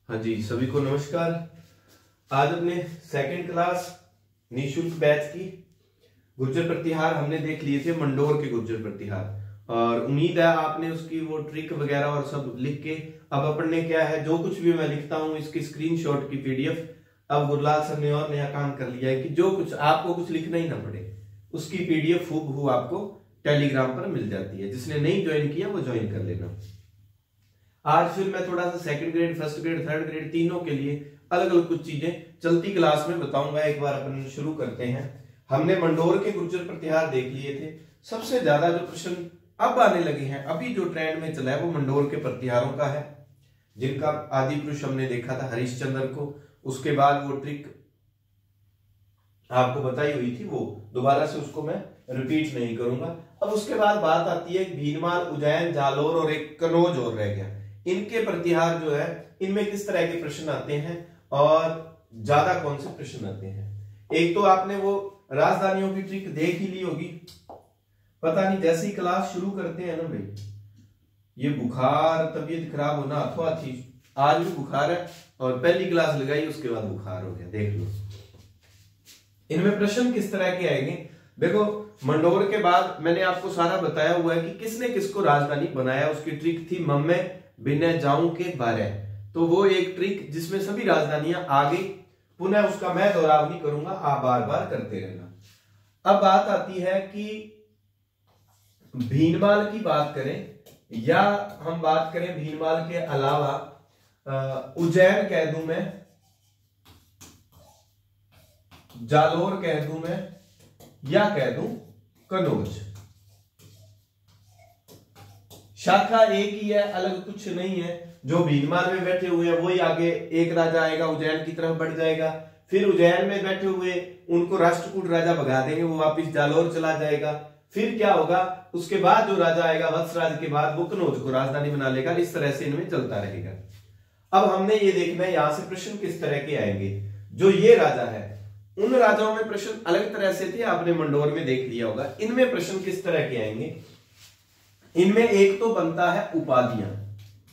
हाँ जी, सभी को नमस्कार। आज अपने सेकंड क्लास निःशुल्क बैच की गुर्जर प्रतिहार हमने देख लिए थे, मंडोर के गुर्जर प्रतिहार, और उम्मीद है आपने उसकी वो ट्रिक वगैरह और सब लिख के अब अपन ने क्या है, जो कुछ भी मैं लिखता हूँ इसकी स्क्रीनशॉट की पीडीएफ अब गुरलाल सर ने और नया काम कर लिया है कि जो कुछ आपको कुछ लिखना ही ना पड़े, उसकी पीडीएफ हूबहू आपको टेलीग्राम पर मिल जाती है। जिसने नहीं ज्वाइन किया वो ज्वाइन कर लेना। आज फिर मैं थोड़ा सा second grade, first grade, third grade तीनों के लिए अलग अलग कुछ चीजें चलती क्लास में बताऊंगा। एक बार अपन शुरू करते हैं। हमने मंडोर के गुर्जर प्रतिहार देख लिए थे। सबसे ज्यादा जो प्रश्न अब आने लगे हैं, अभी जो ट्रेंड में चला है, वो मंडोर के प्रतिहारों का है, जिनका आदि पुरुष हमने देखा था हरिश्चंद्र को। उसके बाद वो ट्रिक आपको बताई हुई थी, वो दोबारा से उसको मैं रिपीट नहीं करूंगा। अब उसके बाद बात आती है भीनमाल, उज्जैन, जालोर और एक कनौज और रह गया। इनके प्रतिहार जो है, इनमें किस तरह के प्रश्न आते हैं और ज्यादा कौन से प्रश्न आते हैं। एक तो आपने वो राजधानियों की ट्रिक देख ही ली होगी, पता नहीं जैसे ही क्लास शुरू करते हैं ना भाई, ये बुखार, तबीयत खराब होना अथवा थी। आज भी बुखार है और पहली क्लास लगाई उसके बाद बुखार हो गया, देख लो। इनमें प्रश्न किस तरह के आएंगे। देखो, मंडोर के बाद मैंने आपको सारा बताया हुआ है कि किसने किसको राजधानी बनाया। उसकी ट्रिक थी मम्मे बिना जाऊं के बारे, तो वो एक ट्रिक जिसमें सभी राजधानियां आगे, पुनः उसका मैं दोहराव नहीं करूंगा, आप बार बार करते रहना। अब बात आती है कि भीनमाल की बात करें या हम बात करें भीनमाल के अलावा उज्जैन कह दूं मैं, जालोर कह दूं मैं, या कह दूं कनौज। शाखा एक ही है, अलग कुछ नहीं है। जो भीनमाल में बैठे हुए हैं वही आगे एक राजा आएगा, उज्जैन की तरफ बढ़ जाएगा। फिर उज्जैन में बैठे हुए उनको राष्ट्रकूट राजा भगा देंगे, वो वापिस जालोर चला जाएगा। फिर क्या होगा, उसके बाद जो राजा आएगा वत्सराज के बाद, वो कनौज को राजधानी बना लेगा। इस तरह से इनमें चलता रहेगा। अब हमने ये देखना है यहां से प्रश्न किस तरह के आएंगे। जो ये राजा है, उन राजाओं में प्रश्न अलग तरह से थे, आपने मंडोर में देख लिया होगा। इनमें प्रश्न किस तरह के आएंगे। इनमें एक तो बनता है उपाधियां।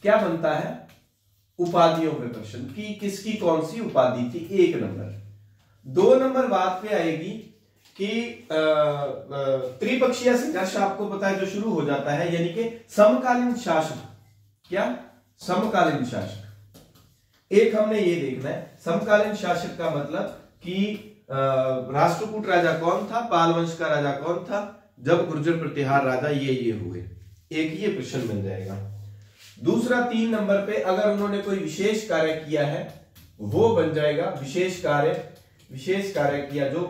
क्या बनता है? उपाधियों पे प्रश्न कि किसकी कौन सी उपाधि थी, 1 नंबर। 2 नंबर बात पे आएगी कि त्रिपक्षीय संघर्ष, आपको पता है जो शुरू हो जाता है, यानी कि समकालीन शासक। क्या? समकालीन शासक। एक हमने ये देखना है, समकालीन शासक का मतलब कि राष्ट्रकूट राजा कौन था, पाल वंश का राजा कौन था, जब गुर्जर प्रतिहार राजा ये हुए। एक ये प्रश्न बन जाएगा। दूसरा 3 नंबर पे अगर उन्होंने कोई विशेष कार्य किया है, वो बन जाएगा विशेष कार्य किया जो,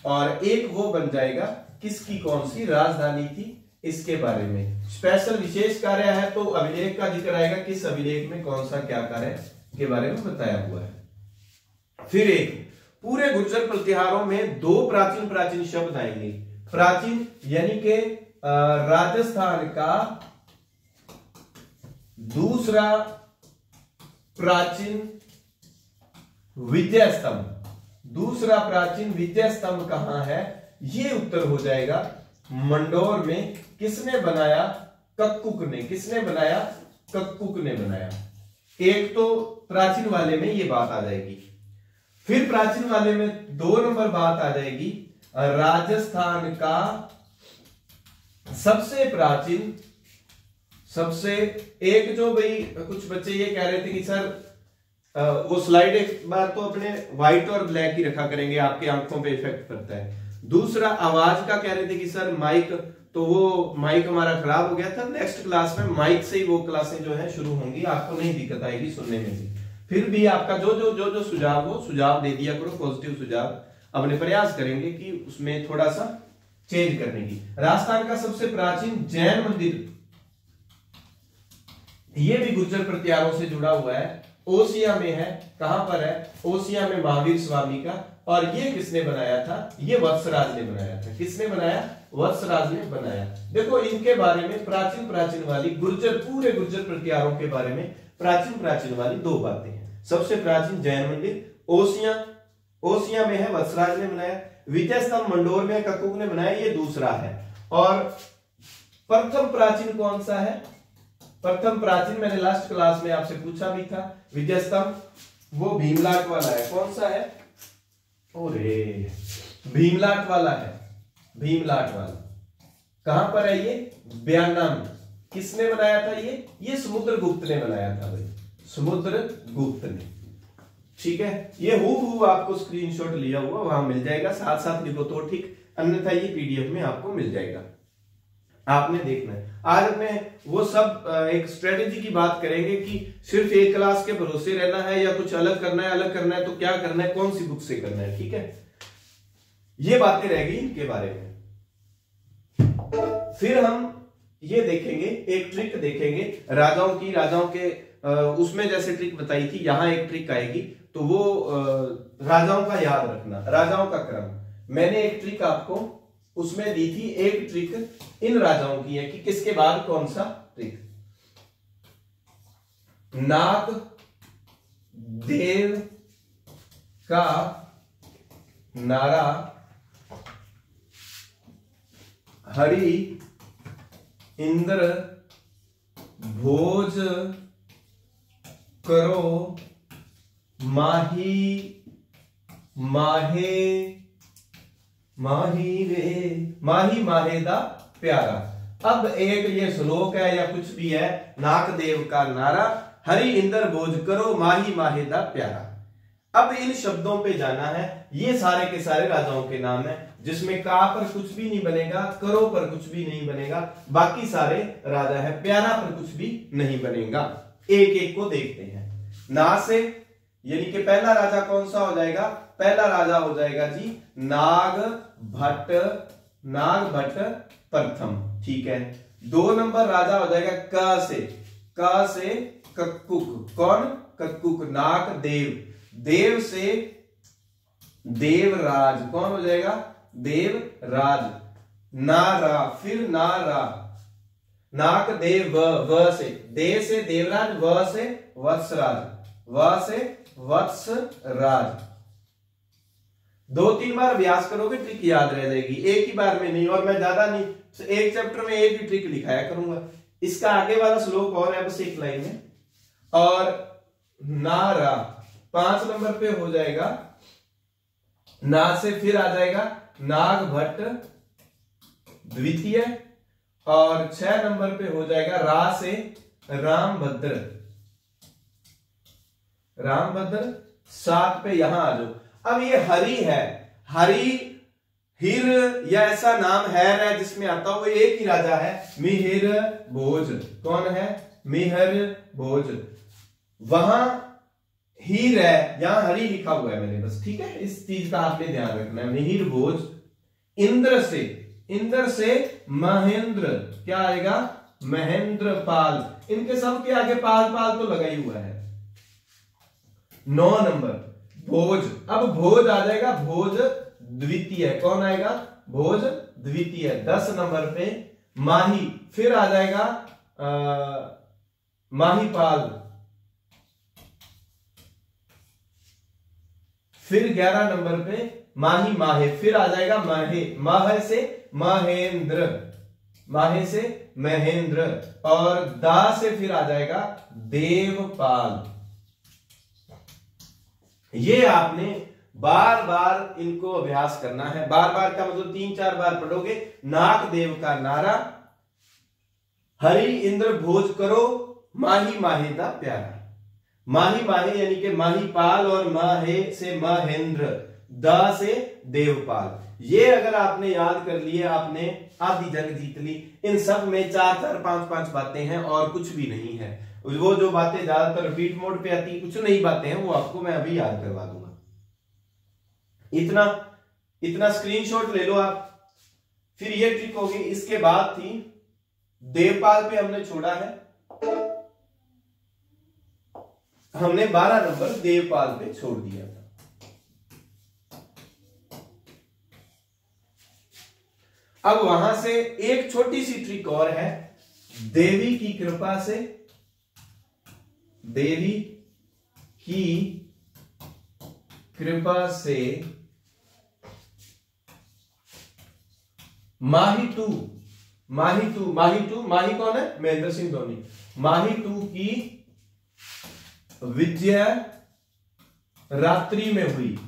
और एक वो बन जाएगा किसकी कौन सी राजधानी थी, इसके बारे में। स्पेशल विशेष कार्य है तो अभिलेख का जिक्र आएगा, किस अभिलेख में कौन सा क्या कार्य के बारे में बताया हुआ है। फिर एक पूरे गुर्जर प्रतिहारों में 2 प्राचीन शब्द आएंगे। प्राचीन यानी कि राजस्थान का दूसरा प्राचीन विद्या स्तंभ। दूसरा प्राचीन विद्या स्तंभ कहां है, ये उत्तर हो जाएगा मंडोर में। किसने बनाया? कक्कुक ने। किसने बनाया? कक्कुक ने बनाया। एक तो प्राचीन वाले में ये बात आ जाएगी। फिर प्राचीन वाले में 2 नंबर बात आ जाएगी, राजस्थान का सबसे प्राचीन, सबसे एक जो भाई कुछ बच्चे ये कह रहे थे कि सर वो स्लाइड एक बार तो अपने व्हाइट और ब्लैक ही रखा करेंगे, आपकी आंखों पे इफेक्ट पड़ता है। दूसरा आवाज का कह रहे थे कि सर माइक, तो वो माइक हमारा खराब हो गया था। नेक्स्ट क्लास में माइक से ही वो क्लासें जो है शुरू होंगी, आपको नहीं दिक्कत आएगी सुनने में भी। फिर भी आपका जो सुझाव हो, सुझाव दे दिया करो, पॉजिटिव सुझाव। अपने प्रयास करेंगे कि उसमें थोड़ा सा चेंज करने की। राजस्थान का सबसे प्राचीन जैन मंदिर, ये भी गुर्जर प्रतिहारों से जुड़ा हुआ है, ओसिया में है। कहां पर है? ओसिया में, महावीर स्वामी का। और ये किसने बनाया था? ये वत्सराज ने बनाया था। किसने बनाया? वत्सराज ने बनाया। देखो, इनके बारे में प्राचीन वाली गुर्जर, पूरे गुर्जर प्रतिहारों के बारे में प्राचीन वाली 2 बातें हैं। सबसे प्राचीन जैन मंदिर ओसिया में है, वत्सराज ने बनाया। विद्या स्तंभ मंडोर में कक्कुक ने बनाया, ये दूसरा है। और प्रथम प्राचीन कौन सा है? प्रथम प्राचीन मैंने लास्ट क्लास में आपसे पूछा भी था। विद्या स्तंभ वो भीमलाट वाला है। कौन सा है? ओरे भीमलाट वाला है। भीमलाट वाला कहां पर है ये? बयाना में। किसने बनाया था ये समुद्रगुप्त ने बनाया था भाई, समुद्रगुप्त ने। ठीक है, ये हूबहू आपको स्क्रीनशॉट लिया हुआ वहां मिल जाएगा, साथ साथ लिखो तो ठीक, अन्यथा ये पीडीएफ में आपको मिल जाएगा, आपने देखना है। आज मैं वो सब एक स्ट्रेटेजी की बात करेंगे कि सिर्फ एक क्लास के भरोसे रहना है या कुछ अलग करना है, अलग करना है तो क्या करना है, कौन सी बुक से करना है। ठीक है, ये बातें रहेगी इनके बारे में। फिर हम ये देखेंगे, एक ट्रिक देखेंगे राजाओं की, राजाओं के उसमें जैसे ट्रिक बताई थी, यहां एक ट्रिक आएगी तो वो राजाओं का याद रखना, राजाओं का क्रम। मैंने एक ट्रिक आपको उसमें दी थी, एक ट्रिक इन राजाओं की है कि किसके बाद कौन सा ट्रिक। नाग देव का नारा हरि इंद्र भोज करो माही माहे माही रे माही माहे दा प्यारा। अब एक ये श्लोक है या कुछ भी है, नागदेव का नारा हरि इंद्र भोज करो माही माहे दा प्यारा। अब इन शब्दों पे जाना है, ये सारे के सारे राजाओं के नाम है, जिसमें का पर कुछ भी नहीं बनेगा, करो पर कुछ भी नहीं बनेगा, बाकी सारे राजा है, प्यारा पर कुछ भी नहीं बनेगा। एक एक को देखते हैं। ना से यानी कि पहला राजा कौन सा हो जाएगा? पहला राजा हो जाएगा जी नाग भट्ट प्रथम। ठीक है, 2 नंबर राजा हो जाएगा क से कक्कुक। कौन? कक्कुक। नाग देव से देवराज। कौन हो जाएगा? देवराज। नारा, फिर नारा नाक देव व से देवराज, व से वत्सराज, व से वत्सराज। 2-3 बार अभ्यास करोगे ट्रिक याद रह जाएगी, एक ही बार में नहीं। और मैं ज्यादा नहीं, एक चैप्टर में एक ही ट्रिक लिखाया करूंगा। इसका आगे वाला श्लोक और है बस एक लाइन में। और नारा 5 नंबर पे हो जाएगा, ना से फिर आ जाएगा नाग भट्ट द्वितीय। और 6 नंबर पे हो जाएगा रा से रामभद्र। 7 पे यहां आ जाओ। अब ये हरि है, हरि हिर या ऐसा नाम है जिसमें आता हुआ एक ही राजा है, मिहिर भोज। कौन है? मिहिर भोज। वहां हीर है, यहां हरि लिखा हुआ है मैंने बस। ठीक है, इस चीज का आपने ध्यान रखना है। मिहिर भोज। इंद्र से महेंद्र। क्या आएगा? महेंद्र पाल। इनके सब के आगे पाल तो लगा ही हुआ है। 9 नंबर भोज। अब भोज आ जाएगा भोज द्वितीय। कौन आएगा? भोज द्वितीय। 10 नंबर पे माही, फिर आ जाएगा माहीपाल। फिर 11 नंबर पे माही माहे, फिर आ जाएगा माहे। माहे से महेंद्र, माहे से महेंद्र। और दा से फिर आ जाएगा देवपाल। ये आपने बार बार इनको अभ्यास करना है। बार बार का मतलब 3-4 बार पढ़ोगे। नाग देव का नारा हरि इंद्र भोज करो माही माहे दा प्यारा। माही माहे यानी कि माहीपाल, और माहे से महेंद्र, दा से देवपाल। ये अगर आपने याद कर लिए, आपने आधी जंग जीत ली। इन सब में 4-4, 5-5 बातें हैं और कुछ भी नहीं है। वो जो बातें ज्यादातर रिपीट मोड पे आती, कुछ नई बातें हैं, वो आपको मैं अभी याद करवा दूंगा। इतना स्क्रीनशॉट ले लो आप। फिर ये ट्रिक होगी। इसके बाद थी देवपाल पे हमने छोड़ा है, हमने 12 नंबर देवपाल पे छोड़ दिया था। अब वहां से एक छोटी सी ट्रिक और है। देवी की कृपा से, देवी की कृपा से माही कौन है? महेंद्र सिंह धोनी। माही 2 की विजय रात्रि में हुई।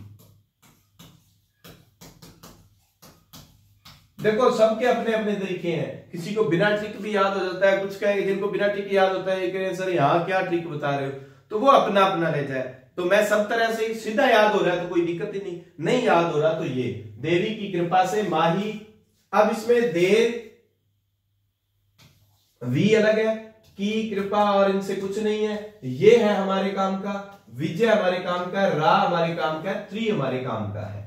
देखो सबके अपने अपने तरीके हैं, किसी को बिना ट्रिक भी याद हो जाता है, कुछ कहेंगे जिनको बिना ट्रिक याद होता है कहेंगे सर यहाँ क्या ट्रिक बता रहे हो, तो वो अपना अपना रहता है। तो मैं सब तरह से सीधा याद हो रहा है तो कोई दिक्कत ही नहीं याद हो रहा तो ये देवी की कृपा से माही। अब इसमें देव वी अलग है, की कृपा और इनसे कुछ नहीं है, ये है हमारे काम का, विजय हमारे काम का, रा हमारे काम का, त्रि हमारे काम का है।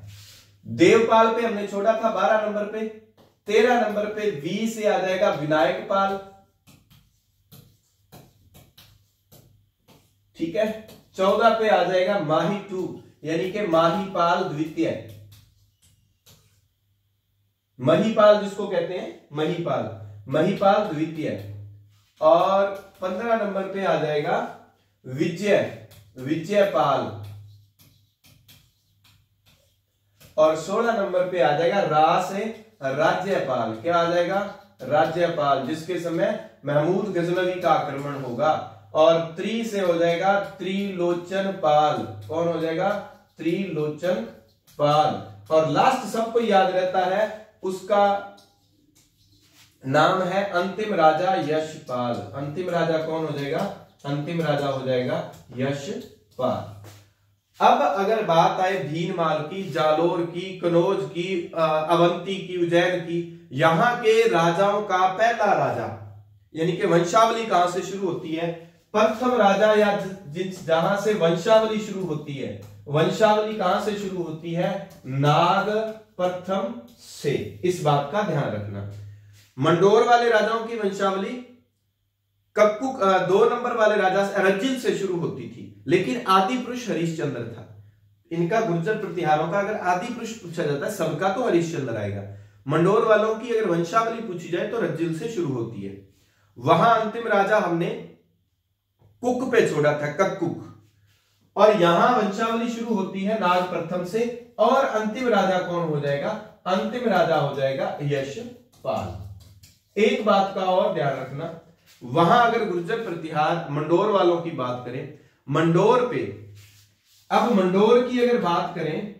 देवपाल पे हमने छोड़ा था 12 नंबर पे। 13 नंबर पे वी से आ जाएगा विनायक पाल, ठीक है। 14 पे आ जाएगा माही 2 यानी कि माहीपाल द्वितीय, महीपाल जिसको कहते हैं महीपाल द्वितीय। और 15 नंबर पे आ जाएगा विजयपाल, और 16 नंबर पे आ जाएगा रा से राज्यपाल। क्या आ जाएगा? राज्यपाल, जिसके समय महमूद गजनवी का आक्रमण होगा। और त्रि से हो जाएगा त्रिलोचन पाल। कौन हो जाएगा? त्रिलोचन पाल। और लास्ट सबको याद रहता है, उसका नाम है अंतिम राजा यशपाल। अंतिम राजा कौन हो जाएगा? अंतिम राजा हो जाएगा यशपाल। अब अगर बात आए भीनमाल की, जालोर की, कनौज की, अवंती की, उज्जैन की, यहां के राजाओं का पहला राजा यानी कि वंशावली कहां से शुरू होती है? प्रथम राजा या जहां से वंशावली शुरू होती है, वंशावली कहां से शुरू होती है? नाग प्रथम से। इस बात का ध्यान रखना। मंडोर वाले राजाओं की वंशावली कक्कुक 2 नंबर वाले राजा रज्जिल से शुरू होती थी, लेकिन आदि पुरुष हरिश्चंद्र था। इनका गुर्जर प्रतिहारों का अगर आदि पुरुष पूछा जाता है सबका तो हरिश्चंद्र आएगा। मंडोर वालों की अगर वंशावली पूछी जाए तो रज्जिल से शुरू होती है। वहां अंतिम राजा हमने कुक पे छोड़ा था, कक्कुक। और यहां वंशावली शुरू होती है नाग प्रथम से। और अंतिम राजा कौन हो जाएगा? अंतिम राजा हो जाएगा यशपाल। एक बात का और ध्यान रखना, वहां अगर गुर्जर प्रतिहार मंडोर वालों की बात करें, मंडोर पे, अब मंडोर की अगर बात करें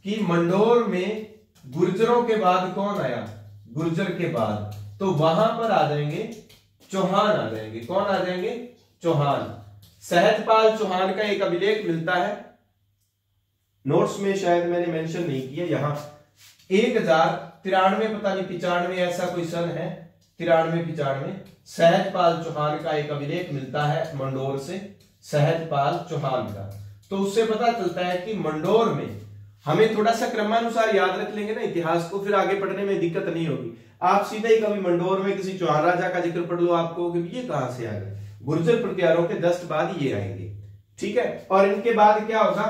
कि मंडोर में गुर्जरों के बाद कौन आया? गुर्जर के बाद, तो वहां पर आ जाएंगे चौहान आ जाएंगे। कौन आ जाएंगे? चौहान। सहजपाल चौहान का एक अभिलेख मिलता है, नोट्स में शायद मैंने मेंशन नहीं किया। यहां 1093 पता नहीं 95 ऐसा कोई सन है, 93-95 सहजपाल चौहान का एक अभिलेख मिलता है मंडोर से, सहजपाल चौहान का। तो उससे पता चलता है कि मंडोर में हमें थोड़ा सा क्रमानुसार याद रख लेंगे ना इतिहास को, फिर आगे पढ़ने में दिक्कत नहीं होगी। आप सीधा ही कभी मंडोर में किसी चौहान राजा का जिक्र पढ़ लो, आपको कि ये कहां से आ गए? गुर्जर प्रतिहारों के जस्ट बाद ये आएंगे, ठीक है। और इनके बाद क्या होगा?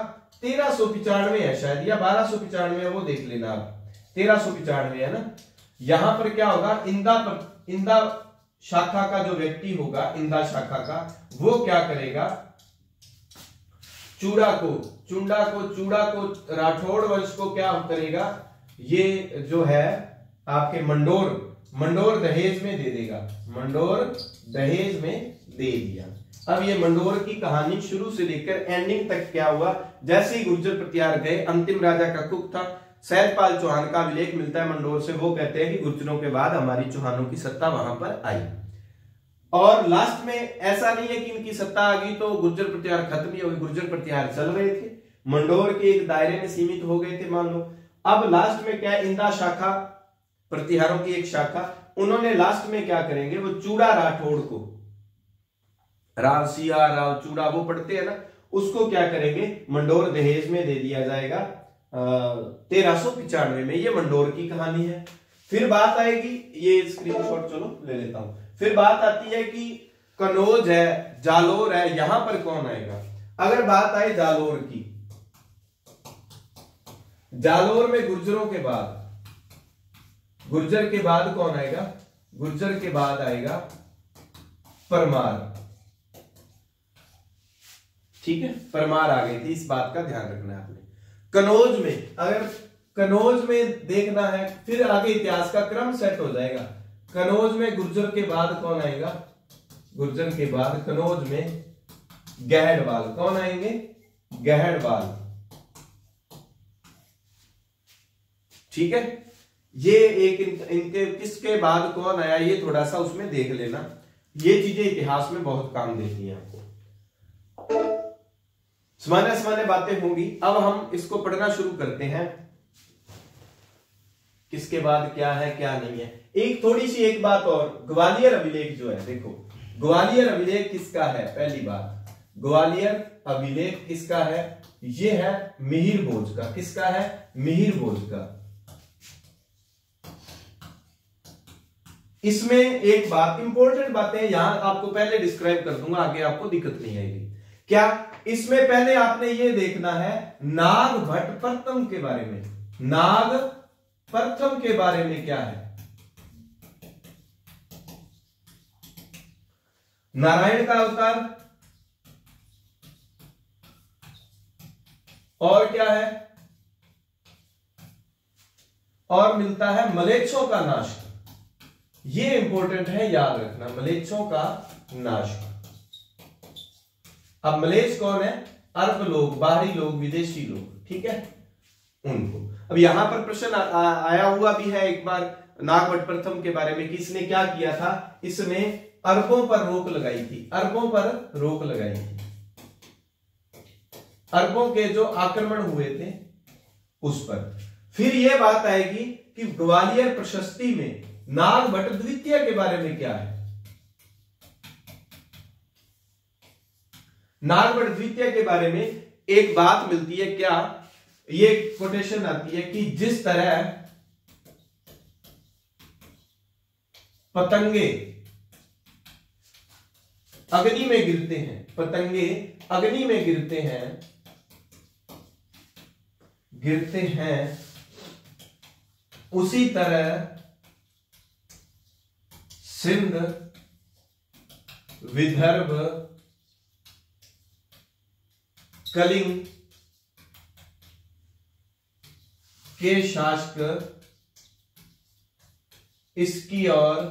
1395 है शायद, या 1295 है, वो देख लेना आप। 1395 है ना। यहां पर क्या होगा? इंदा शाखा का जो व्यक्ति होगा, इंदा शाखा का, वो क्या करेगा? चूड़ा को राठौड़ वंश को क्या करेगा? ये जो है आपके मंडोर दहेज में दे देगा। मंडोर दहेज में दे दिया। अब ये मंडोर की कहानी शुरू से लेकर एंडिंग तक क्या हुआ? जैसे ही गुर्जर प्रतिहार गए, अंतिम राजा कक्कुक था, सहजपाल चौहान का अभिलेख मिलता है मंडोर से, वो कहते हैं कि गुर्जरों के बाद हमारी चौहानों की सत्ता वहां पर आई। और लास्ट में ऐसा नहीं है कि इनकी सत्ता आ गई तो गुर्जर प्रतिहार खत्म ही हो गए, गुर्जर प्रतिहार चल रहे थे, मंडोर के एक दायरे में सीमित हो गए थे मान लो। अब लास्ट में क्या है? इंदा शाखा, प्रतिहारों की एक शाखा, उन्होंने लास्ट में क्या करेंगे? वो चूड़ा राठौड़ को, राव सिया राव चूड़ा वो पढ़ते हैं ना, उसको क्या करेंगे? मंडोर दहेज में दे दिया जाएगा 1395 में। ये मंडोर की कहानी है। फिर बात आएगी, ये स्क्रीनशॉट चलो ले लेता हूं। फिर बात आती है कि कनौज है, जालोर है, यहां पर कौन आएगा? अगर बात आए जालोर की, जालोर में गुर्जरों के बाद, गुर्जर के बाद कौन आएगा? गुर्जर के बाद आएगा परमार, ठीक है। परमार आ गई थी, इस बात का ध्यान रखना है आपने। कनौज में, अगर कनौज में देखना है, फिर आगे इतिहास का क्रम सेट हो जाएगा। कनौज में गुर्जर के बाद कौन आएगा? गुर्जर के बाद कनौज में गहड़वाल। कौन आएंगे? गहड़वाल। ठीक है, ये एक इनके किसके बाद कौन आया ये थोड़ा सा उसमें देख लेना। ये चीजें इतिहास में बहुत काम देती हैं आपको। सामान्य सामान्य बातें होंगी। अब हम इसको पढ़ना शुरू करते हैं, किसके बाद क्या है क्या नहीं है। एक थोड़ी सी एक बात और, ग्वालियर अभिलेख जो है, देखो ग्वालियर अभिलेख किसका है? पहली बात, ग्वालियर अभिलेख किसका है? ये है मिहिर भोज का। किसका है? मिहिर भोज का। इसमें एक बात, इंपॉर्टेंट बातें यहां आपको पहले डिस्क्राइब कर दूंगा, आगे आपको दिक्कत नहीं आएगी। क्या? इसमें पहले आपने ये देखना है नाग भट्ट प्रथम के बारे में। नाग प्रथम के बारे में क्या है? नारायण का अवतार, और क्या है? और मिलता है मलेच्छों का नाश। ये इंपॉर्टेंट है, याद रखना, मलेच्छों का नाश। अब मलेच्छ कौन है? अरब लोग, बाहरी लोग, विदेशी लोग, ठीक है, उनको। अब यहां पर प्रश्न आया हुआ भी है एक बार नागभट्ट प्रथम के बारे में कि इसने क्या किया था? इसने अरबों पर रोक लगाई थी। अरबों पर रोक लगाई थी। अरबों के जो आक्रमण हुए थे उस पर। फिर यह बात आएगी कि ग्वालियर प्रशस्ति में नागभट्ट द्वितीय के बारे में क्या है? नागभट्ट द्वितीय के बारे में एक बात मिलती है, क्या? ये कोटेशन आती है कि जिस तरह पतंगे अग्नि में गिरते हैं, पतंगे अग्नि में गिरते हैं, उसी तरह सिंध, विदर्भ, कलिंग के शासक इसकी ओर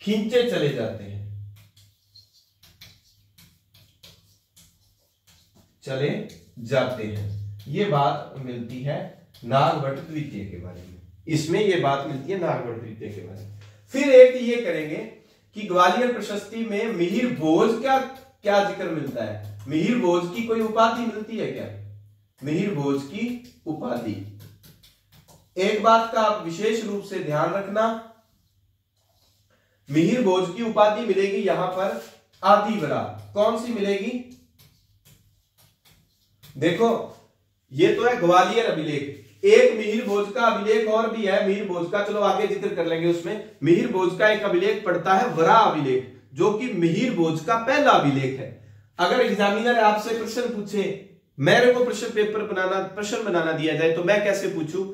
खींचे चले जाते हैं, चले जाते हैं। ये बात मिलती है नागभट्ट द्वितीय के बारे में। इसमें ये बात मिलती है नागभट्ट द्वितीय के बारे में। फिर एक ये करेंगे कि ग्वालियर प्रशस्ति में मिहिर भोज क्या क्या जिक्र मिलता है? मिहिर भोज की कोई उपाधि मिलती है क्या? मिहिर भोज की उपाधि, एक बात का आप विशेष रूप से ध्यान रखना, मिहिर भोज की उपाधि मिलेगी यहां पर आदिवरा। कौन सी मिलेगी? देखो ये तो है ग्वालियर अभिलेख। एक मिहिर भोज का अभिलेख और भी है, मिहिर भोज का, चलो आगे जिक्र कर लेंगे उसमें। मिहिर भोज का एक अभिलेख पड़ता है वरा अभिलेख, जो कि मिहिर भोज का पहला अभिलेख है। अगर एग्जामिनर आपसे प्रश्न पूछे, मेरे को प्रश्न बनाना दिया जाए, तो मैं कैसे पूछूं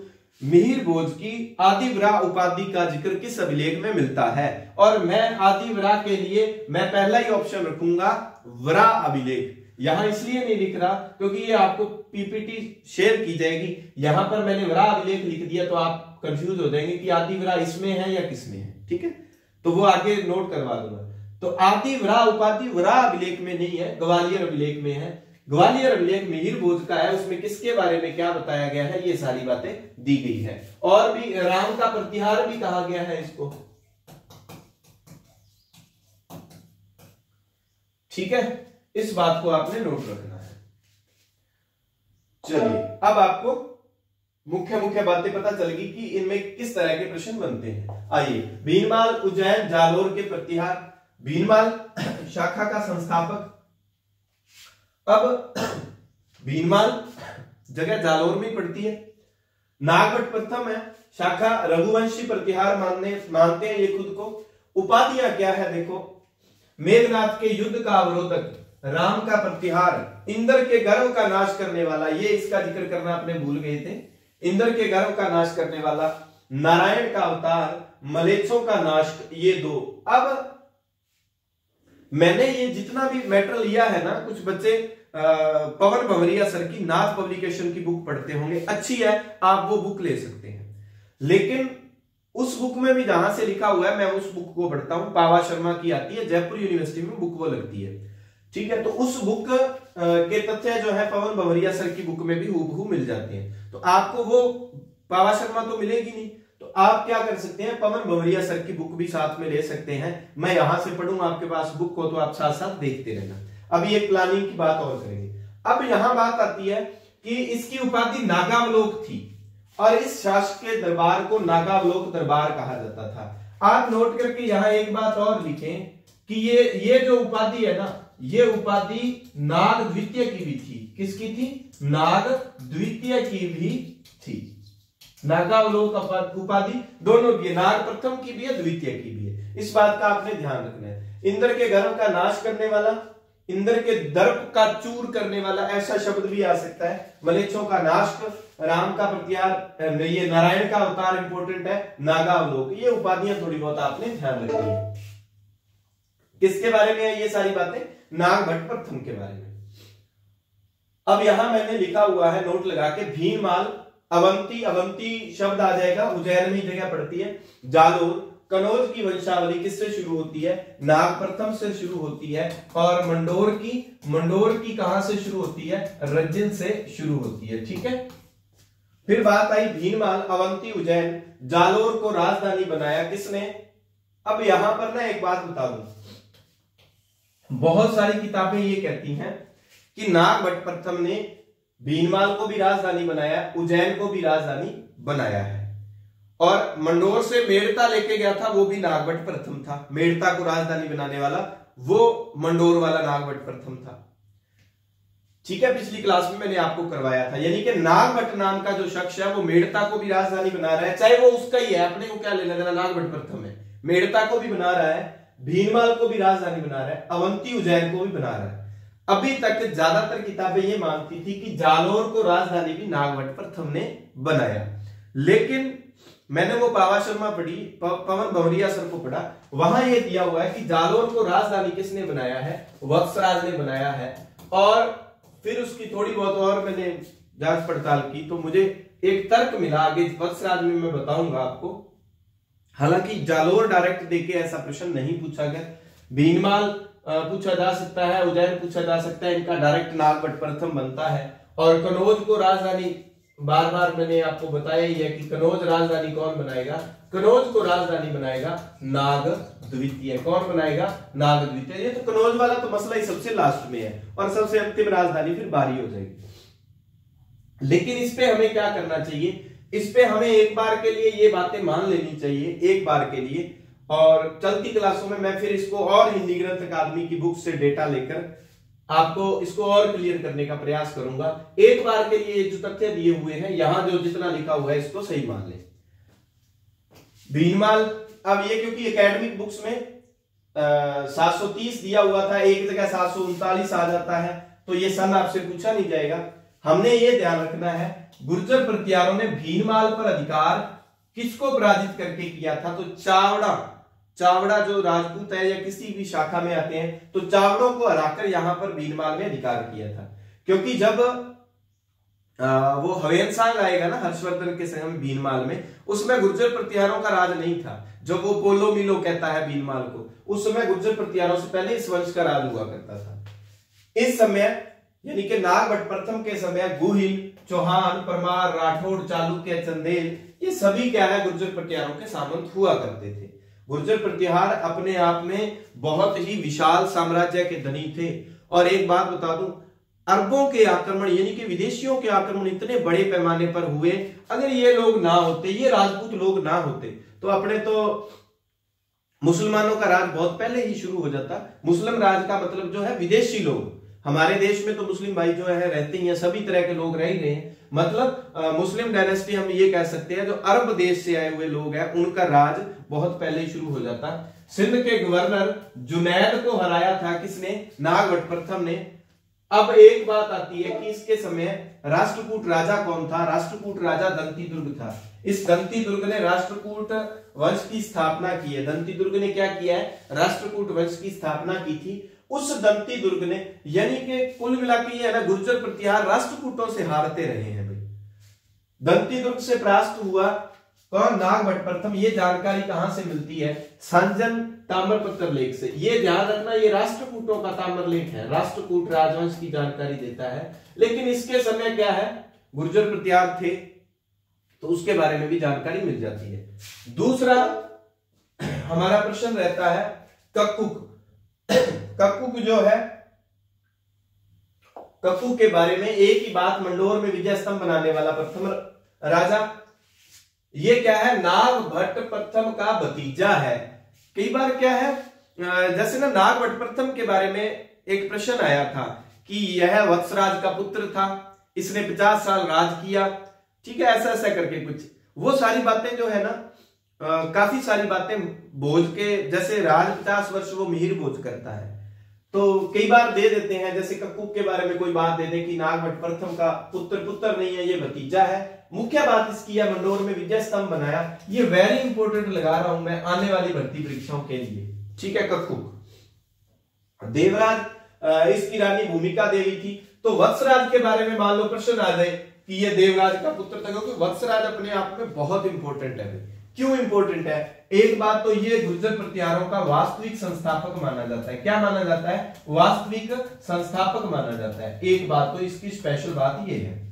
मिहिर भोज की आदिवरा उपाधि का जिक्र किस अभिलेख में मिलता है? और मैं आदिवरा के लिए मैं पहला ही ऑप्शन रखूंगा वरा अभिलेख। यहां इसलिए नहीं लिख रहा क्योंकि ये आपको पीपीटी शेयर की जाएगी, यहां पर मैंने वरा अभिलेख लिख दिया तो आप कंफ्यूज हो जाएंगे कि आदिवरा इसमें है या किसमें है, ठीक है, तो वो आगे नोट करवा दूंगा। तो आदिवरा उपाधि वरा अभिलेख में नहीं है, ग्वालियर अभिलेख में है। ग्वालियर अभिलेख मिहिर भोज का है, उसमें किसके बारे में क्या बताया गया है, ये सारी बातें दी गई है। और भी राम का प्रतिहार भी कहा गया है इसको, ठीक है, इस बात को आपने नोट रखना है। चलिए अब आपको मुख्य मुख्य बातें पता चलेगी कि इनमें किस तरह के प्रश्न बनते हैं। आइए, भीनमाल उज्जैन जालोर के प्रतिहार। भीनमाल शाखा का संस्थापक। अब भीनमाल जगह जालोर में पड़ती है। नागभट्ट प्रथम है, शाखा रघुवंशी प्रतिहार मानते हैं ये खुद को। उपाधियां क्या है देखो, मेघनाथ के युद्ध का अवरोधक, राम का प्रतिहार, इंद्र के गर्व का नाश करने वाला, ये इसका जिक्र करना अपने भूल गए थे, इंद्र के गर्व का नाश करने वाला, नारायण का अवतार, मलेच्छों का नाश, ये दो। अब मैंने ये जितना भी मैटर लिया है ना, कुछ बच्चे पवन भंवरिया सर की नाथ पब्लिकेशन की बुक पढ़ते होंगे, अच्छी है, आप वो बुक ले सकते हैं, लेकिन उस बुक में भी जहां से लिखा हुआ है मैं उस बुक को पढ़ता हूं, पावा शर्मा की आती है, जयपुर यूनिवर्सिटी में बुक वो लगती है, ठीक है। तो उस बुक के तथ्य जो है पवन भंवरिया सर की बुक में भी हूबहू मिल जाते हैं। तो आपको वो पावा शर्मा तो मिलेगी नहीं, तो आप क्या कर सकते हैं, पवन भंवरिया सर की बुक भी साथ में ले सकते हैं। मैं यहां से पढ़ूंगा, आपके पास बुक हो तो आप साथ साथ देखते रहना। अभी एक प्लानिंग की बात और करेंगे। अब यहां बात आती है कि इसकी उपाधि नागावलोक थी और इस शासक के दरबार को नागावलोक दरबार कहा जाता था। आप नोट करके यहां एक बात और लिखें कि ये जो उपाधि है ना, ये उपाधि नाग द्वितीय की भी थी। किसकी थी? नाग द्वितीय की भी थी। नागावलोक उपाधि दोनों की है, नाग प्रथम की भी है, द्वितीय की भी है। इस बात का आपने ध्यान रखना है। इंद्र के गर्भ का नाश करने वाला, इंद्र के दर्प का चूर करने वाला, ऐसा शब्द भी आ सकता है। मलेच्छों का नाश, राम का प्रत्यार, ये नारायण का अवतार इंपॉर्टेंट है, नागावलोक। ये उपाधियां थोड़ी बहुत आपने ध्यान रखनी है। किसके बारे में है ये सारी बातें? नागभट्ट प्रथम के बारे में। अब यहां मैंने लिखा हुआ है नोट लगा के, भीनमाल, अवंती, अवंती शब्द आ जाएगा, उज्जैन में ही जगह पड़ती है, जालोर, कनौज की वंशावली किससे शुरू होती है? नाग प्रथम से शुरू होती है। और मंडोर की कहां से शुरू होती है? रज्जिन से शुरू होती है, ठीक है। फिर बात आई भीनमाल, अवंती, उज्जैन, जालोर को राजधानी बनाया किसने? अब यहां पर ना एक बात बता दूं, बहुत सारी किताबें ये कहती हैं कि नागभट्ट प्रथम ने भीनमाल को भी राजधानी बनाया, उज्जैन को भी राजधानी बनाया है, और मंडोर से मेड़ता लेके गया था, वो भी नागभट्ट प्रथम था। मेड़ता को राजधानी बनाने वाला वो मंडोर वाला नागभट्ट प्रथम था, ठीक है। पिछली क्लास में मैंने आपको करवाया था। यानी कि नागभट्ट नाम का जो शख्स है वो मेड़ता को भी राजधानी बना रहा है, चाहे वो उसका ही है, अपने को क्या लेना देना, नागभट्ट प्रथम है। मेड़ता को भी बना रहा है, भीनमाल को भी राजधानी बना रहा है, अवंती उज्जैन को भी बना रहा है। अभी तक ज्यादातर किताबें ये मानती थी कि जालोर को राजधानी भी नागभट्ट प्रथम ने बनाया, लेकिन मैंने वो पावा शर्मा पढ़ी, पवन भंवरिया सर को पढ़ा, वहां ये दिया हुआ है कि जालोर को राजधानी किसने बनाया है? वत्सराज ने बनाया है। और फिर उसकी थोड़ी बहुत और मैंने जांच पड़ताल की तो मुझे एक तर्क मिला, आगे वत्सराज में मैं बताऊंगा आपको। हालांकि जालोर डायरेक्ट देके ऐसा प्रश्न नहीं पूछा गया, भीनमाल पूछा जा सकता है, उज्जैन पूछा जा सकता है, इनका डायरेक्ट नागभट्ट प्रथम बनता है। और कनौज को राजधानी, बार बार मैंने आपको बताया ही है कि कनौज राजधानी कौन बनाएगा? कनौज को राजधानी बनाएगा नाग द्वितीय। कौन बनाएगा? नाग द्वितीय। ये तो कनौज वाला तो मसला ही सबसे लास्ट में है, और सबसे अंतिम राजधानी फिर बारी हो जाएगी। लेकिन इस पे हमें क्या करना चाहिए? इस पे हमें एक बार के लिए ये बातें मान लेनी चाहिए, एक बार के लिए। और चलती क्लासों में मैं फिर इसको और हिंदी ग्रंथ अकादमी की बुक से डेटा लेकर आपको इसको और क्लियर करने का प्रयास करूंगा। एक बार के लिए जो तथ्य दिए हुए हैं, यहां जो जितना लिखा हुआ है इसको सही मान लें। भीनमाल, अब ये क्योंकि एकेडमिक बुक्स में 730 दिया हुआ था, एक जगह 739 आ जाता है, तो ये सन आपसे पूछा नहीं जाएगा। हमने ये ध्यान रखना है, गुर्जर प्रतिहारों ने भीनमाल पर अधिकार किसको पराजित करके किया था? तो चावड़ा जो राजपूत है या किसी भी शाखा में आते हैं, तो चावड़ों को हराकर यहां पर भीनमाल में अधिकार किया था। क्योंकि जब वो हवेनसांग आएगा ना हर्षवर्धन के समय भीनमाल में, उसमें गुर्जर प्रतिहारों का राज नहीं था। जब वो पोलो मिलो कहता है भीनमाल को, उस समय गुर्जर प्रतिहारों से पहले इस वंश का राज हुआ करता था। इस समय यानी कि नागभट्ट प्रथम के समय गुहिल, चौहान, परमार, राठौड़, चालुक्य, चंदेल, ये सभी क्या है? गुर्जर प्रतिहारों के सामंत हुआ करते थे। गुर्जर प्रतिहार अपने आप में बहुत ही विशाल साम्राज्य के धनी थे। और एक बात बता दूं, अरबों के आक्रमण यानी कि विदेशियों के आक्रमण इतने बड़े पैमाने पर हुए, अगर ये लोग ना होते, ये राजपूत लोग ना होते, तो अपने तो मुसलमानों का राज बहुत पहले ही शुरू हो जाता। मुस्लिम राज का मतलब जो है विदेशी लोग। हमारे देश में तो मुस्लिम भाई जो है रहते ही हैं, सभी तरह के लोग रह ही रहे हैं। मतलब मुस्लिम डायनेस्टी हम ये कह सकते हैं, जो अरब देश से आए हुए लोग हैं, उनका राज बहुत पहले ही शुरू हो जाता। सिंध के गवर्नर जुनैद को हराया था किसने? नागभट्ट प्रथम ने। अब एक बात आती है कि इसके समय राष्ट्रकूट राजा कौन था? राष्ट्रकूट राजा दंती दुर्ग था। इस दंती दुर्ग ने राष्ट्रकूट वंश की स्थापना की है। दंती दुर्ग ने क्या किया है? राष्ट्रकूट वंश की स्थापना की थी। उस दंती दुर्ग ने, यानी कि कुल मिला के ये है ना, गुर्जर प्रतिहार राष्ट्रकूटों से हारते रहे हैं भाई। दंती दुर्ग से परास्त हुआ, कौन? नागभट्ट प्रथम। ये जानकारी कहां से मिलती है? संजन ताम्रपत्र लेख से। ये ध्यान रखना, ये राष्ट्रकूटों का ताम्रलेख है, राष्ट्रकूट राजवंश की जानकारी देता है। लेकिन इसके समय क्या है, गुर्जर प्रतिहार थे, तो उसके बारे में भी जानकारी मिल जाती है। दूसरा हमारा प्रश्न रहता है कक्कुक। कक्कुक जो है, कक्कुक के बारे में एक ही बात, मंडोर में विजय स्तंभ बनाने वाला प्रथम राजा। ये क्या है? नागभट्ट प्रथम का भतीजा है। कई बार क्या है, जैसे ना नागभट्ट प्रथम के बारे में एक प्रश्न आया था कि यह वत्सराज का पुत्र था, इसने 50 साल राज किया, ठीक है, ऐसा ऐसा करके कुछ। वो सारी बातें जो है ना, काफी सारी बातें भोज के, जैसे राज 50 वर्ष वो मिहिर भोज करता है, तो कई बार दे देते हैं। जैसे कक्कुक के बारे में कोई बात दे दे कि नागभट्ट प्रथम का पुत्र नहीं है, ये भतीजा है। मुख्य बात इसकी है मंडोर में विजय स्तंभ बनाया। ये वेरी इंपॉर्टेंट लगा रहा हूं मैं आने वाली भर्ती परीक्षाओं के लिए, ठीक है। कक्कुक। देवराज इसकी रानी भूमिका देवी थी। तो वत्सराज के बारे में मान लो प्रश्न आ जाए कि ये देवराज का पुत्र था, क्योंकि वत्सराज अपने आप में बहुत इंपॉर्टेंट है। क्यों इंपॉर्टेंट है? एक बात तो ये गुर्जर प्रतिहारों का वास्तविक संस्थापक माना जाता है। क्या माना जाता है? वास्तविक संस्थापक माना जाता है। एक बात तो इसकी स्पेशल बात ये है।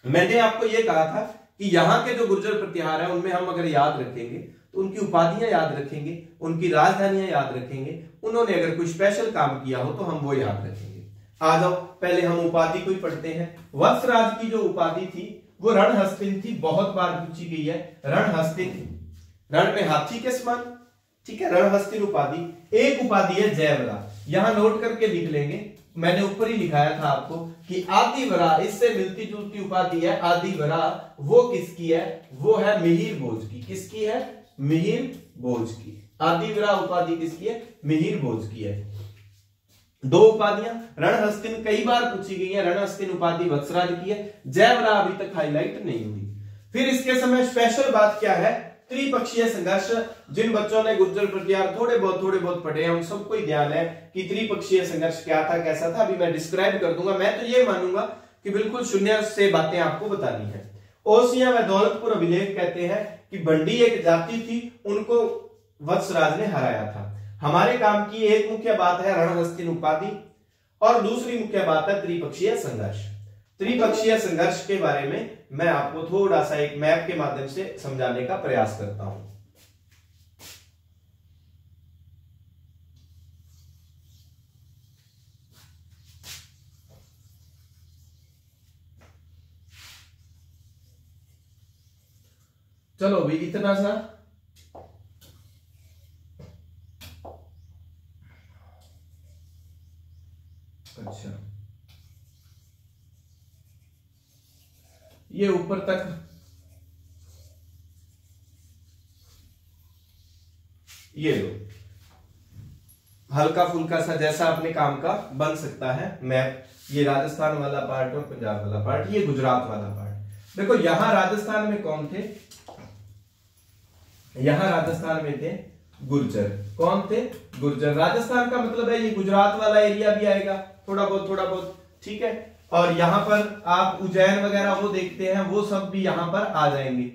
मैंने आपको ये कहा था कि यहां के जो गुर्जर प्रतिहार है उनमें हम अगर याद रखेंगे तो उनकी उपाधियां याद रखेंगे, उनकी राजधानियां याद रखेंगे, उन्होंने अगर कोई स्पेशल काम किया हो तो हम वो याद रखेंगे। आ जाओ, पहले हम उपाधि को ही पढ़ते हैं। वत्सराज की जो उपाधि थी वो रणहस्तिन थी, बहुत बार पूछी गई है। रणहस्तिन, रण में हाथी के समान, ठीक है, रणहस्तिन उपाधि। एक उपाधि है जयवरा, यहां नोट करके लिख लेंगे, मैंने ऊपर ही लिखाया था आपको कि आदिवरा, इससे मिलती जुलती उपाधि है आदिवरा। वो किसकी है? वो है मिहिर भोज की। किसकी है? मिहिर भोज की। आदिवरा उपाधि किसकी है? मिहिर भोज की है। दो उपाधियां रणहस्तिन कई बार पूछी गई है, रणहस्तिन उपाधि वत्सराज की है। जयवरा अभी तक हाईलाइट नहीं हुई। फिर इसके समय स्पेशल बात क्या है? त्रिपक्षीय संघर्ष। जिन बच्चों ने गुर्जर प्रतिहार थोड़े बहुत पढ़े हैं उन सबको ही ध्यान है कि त्रिपक्षीय संघर्ष क्या था, कैसा था। अभी मैं डिस्क्राइब कर दूंगा। मैं तो ये मानूंगा कि बिल्कुल शून्य से बातें आपको बतानी है। ओसिया व दौलतपुर अभिलेख कहते हैं कि बंडी एक जाति थी, उनको वत्सराज ने हराया था। हमारे काम की एक मुख्य बात है रणहस्तिन उपाधि, और दूसरी मुख्य बात है त्रिपक्षीय संघर्ष। त्रिपक्षीय संघर्ष के बारे में मैं आपको थोड़ा सा एक मैप के माध्यम से समझाने का प्रयास करता हूं। चलो भाई, इतना सा। अच्छा, ये ऊपर तक ये लो, हल्का फुल्का सा जैसा अपने काम का बन सकता है मैप। ये राजस्थान वाला पार्ट और पंजाब वाला पार्ट, ये गुजरात वाला पार्ट। देखो यहां राजस्थान में कौन थे? यहां राजस्थान में थे गुर्जर। कौन थे? गुर्जर। राजस्थान का मतलब है ये गुजरात वाला एरिया भी आएगा, थोड़ा बहुत, ठीक है। और यहां पर आप उज्जैन वगैरह वो देखते हैं, वो सब भी यहां पर आ जाएंगे।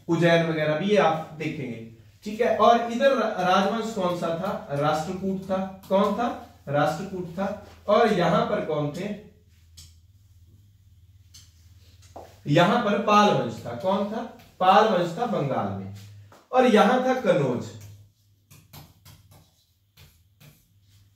उज्जैन वगैरह भी ये आप देखेंगे, ठीक है। और इधर राजवंश कौन सा था? राष्ट्रकूट था। कौन था? राष्ट्रकूट था। और यहां पर कौन थे? यहां पर पाल वंश था। कौन था? पाल वंश था बंगाल में। और यहां था कनौज।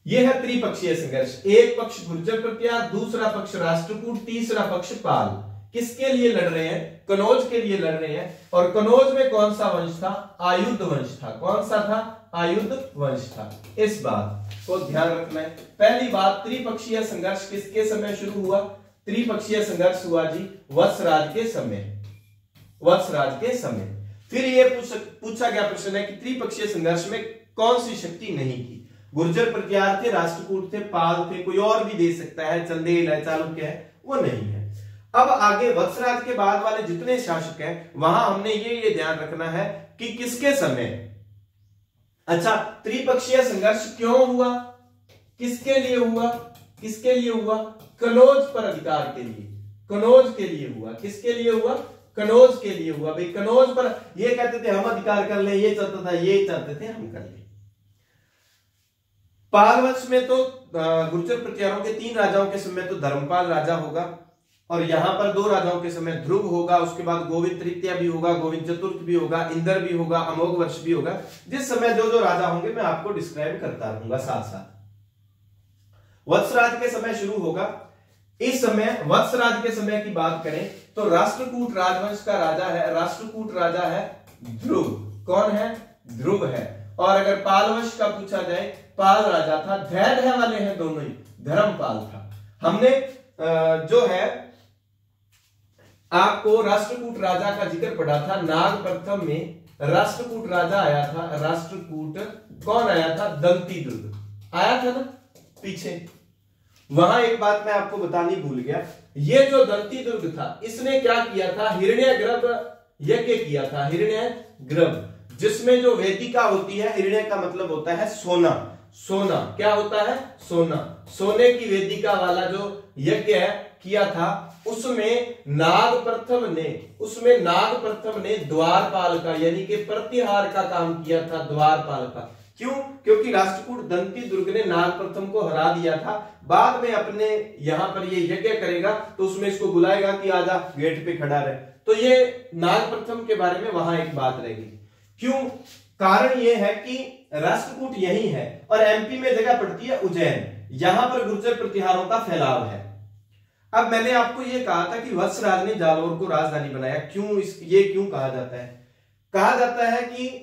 यह है त्रिपक्षीय संघर्ष। एक पक्ष गुर्जर प्रतिहार, दूसरा पक्ष राष्ट्रकूट, तीसरा पक्ष पाल। किसके लिए लड़ रहे हैं? कनौज के लिए लड़ रहे हैं। और कनौज में कौन सा वंश था? आयुध वंश था। कौन सा था? आयुध वंश था। इस बात को ध्यान रखना है। पहली बात, त्रिपक्षीय संघर्ष किसके समय शुरू हुआ? त्रिपक्षीय संघर्ष हुआ जी वत्सराज के समय। वत्सराज के समय। फिर ये पूछा गया प्रश्न है कि त्रिपक्षीय संघर्ष में कौन सी शक्ति नहीं थी? गुर्जर प्रतिहार थे, राष्ट्रकूट थे, पाल थे, कोई और भी दे सकता है, चंदेल है, चालुक्य है, वो नहीं है। अब आगे वत्सराज के बाद वाले जितने शासक हैं वहां हमने ये ध्यान रखना है कि किसके समय। अच्छा, त्रिपक्षीय संघर्ष क्यों हुआ? किसके लिए हुआ? किसके लिए हुआ? कनौज पर अधिकार के लिए। कनौज के लिए हुआ। किसके लिए हुआ? कनौज के लिए हुआ। भाई कनौज पर ये कहते थे हम अधिकार कर ले, ये चाहता था, ये चाहते थे हम कर ले। पाल वंश में तो गुर्जर प्रतिहारों के 3 राजाओं के समय तो धर्मपाल राजा होगा, और यहां पर 2 राजाओं के समय ध्रुव होगा, उसके बाद गोविंद तृतीय भी होगा, गोविंद चतुर्थ भी होगा, इंद्र भी होगा, अमोघ वर्ष भी होगा। जिस समय जो जो राजा होंगे मैं आपको डिस्क्राइब करता रहूंगा साथ साथ। वत्सराज के समय शुरू होगा। इस समय वत्सराज के समय की बात करें तो राष्ट्रकूट राजवंश का राजा है, राष्ट्रकूट राजा है ध्रुव। कौन है? ध्रुव है। और अगर पाल वंश का पूछा जाए, पाल राजा था, धैर्य वाले हैं दोनों ही, धर्मपाल था। हमने जो है आपको राष्ट्रकूट राजा का जिक्र पढ़ा था। नाग प्रथम में राष्ट्रकूट राजा आया था। राष्ट्रकूट कौन आया था? दंतीदुर्ग आया था ना पीछे। वहां एक बात मैं आपको बतानी भूल गया, ये जो दंतीदुर्ग था इसने क्या किया था? हिरण्यगर्भ यज्ञ किया था। हिरण्यगर्भ जिसमें जो वेदिका होती है, हिरण्य का मतलब होता है सोना। सोना क्या होता है? सोना। सोने की वेदिका वाला जो यज्ञ है किया था, उसमें नाग प्रथम ने द्वारपाल का यानी कि प्रतिहार का काम किया था। द्वारपाल का क्यों? क्योंकि राष्ट्रकूट दंतीदुर्ग ने नाग प्रथम को हरा दिया था। बाद में अपने यहां पर ये यज्ञ करेगा तो उसमें इसको बुलाएगा कि आजा गेट पे खड़ा रहे। तो ये नाग प्रथम के बारे में वहां एक बात रहेगी। क्यों? कारण ये है कि राष्ट्रकूट यही है और एमपी में जगह पड़ती है उज्जैन। यहां पर गुर्जर प्रतिहारों का फैलाव है। अब मैंने आपको यह कहा था कि वत्सराज ने जालोर को राजधानी बनाया। क्यों ये क्यों कहा जाता है? कहा जाता है कि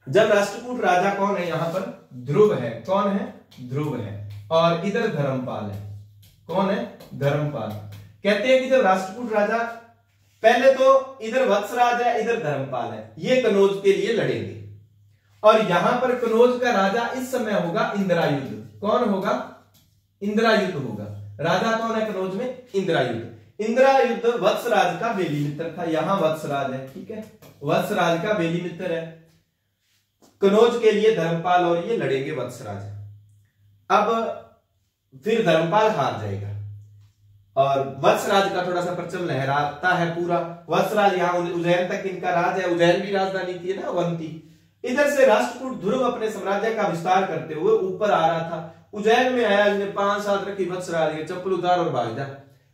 जब राष्ट्रकूट राजा कौन है? यहां पर ध्रुव है। कौन है? ध्रुव है। और इधर धर्मपाल है। कौन है? धर्मपाल। कहते हैं कि जब राष्ट्रकूट राजा, पहले तो इधर वत्सराज है, इधर धर्मपाल है, ये कनौज के लिए लड़ेंगे। और यहां पर कनौज का राजा इस समय होगा इंद्रायुध। कौन होगा? इंद्रायुध होगा। राजा कौन है कनौज में? इंद्रायुध। इंद्रायुध वत्सराज का बेली मित्र था। यहां वत्सराज है, ठीक है, वत्सराज का बेली मित्र है। कनौज के लिए धर्मपाल और ये लड़ेंगे वत्सराज। अब फिर धर्मपाल हार जाएगा और वत्सराज का थोड़ा सा परचम लहराता है पूरा। वत्सराज यहाँ उज्जैन तक इनका राज है। उज्जैन भी राजधानी थी ना, अवंती। इधर से राष्ट्रकूट ध्रुव अपने साम्राज्य का विस्तार करते हुए ऊपर आ रहा था। उज्जैन में आया, इसने 5 साथ रखी वत्सराज, चप्पल उतार और भाग जा।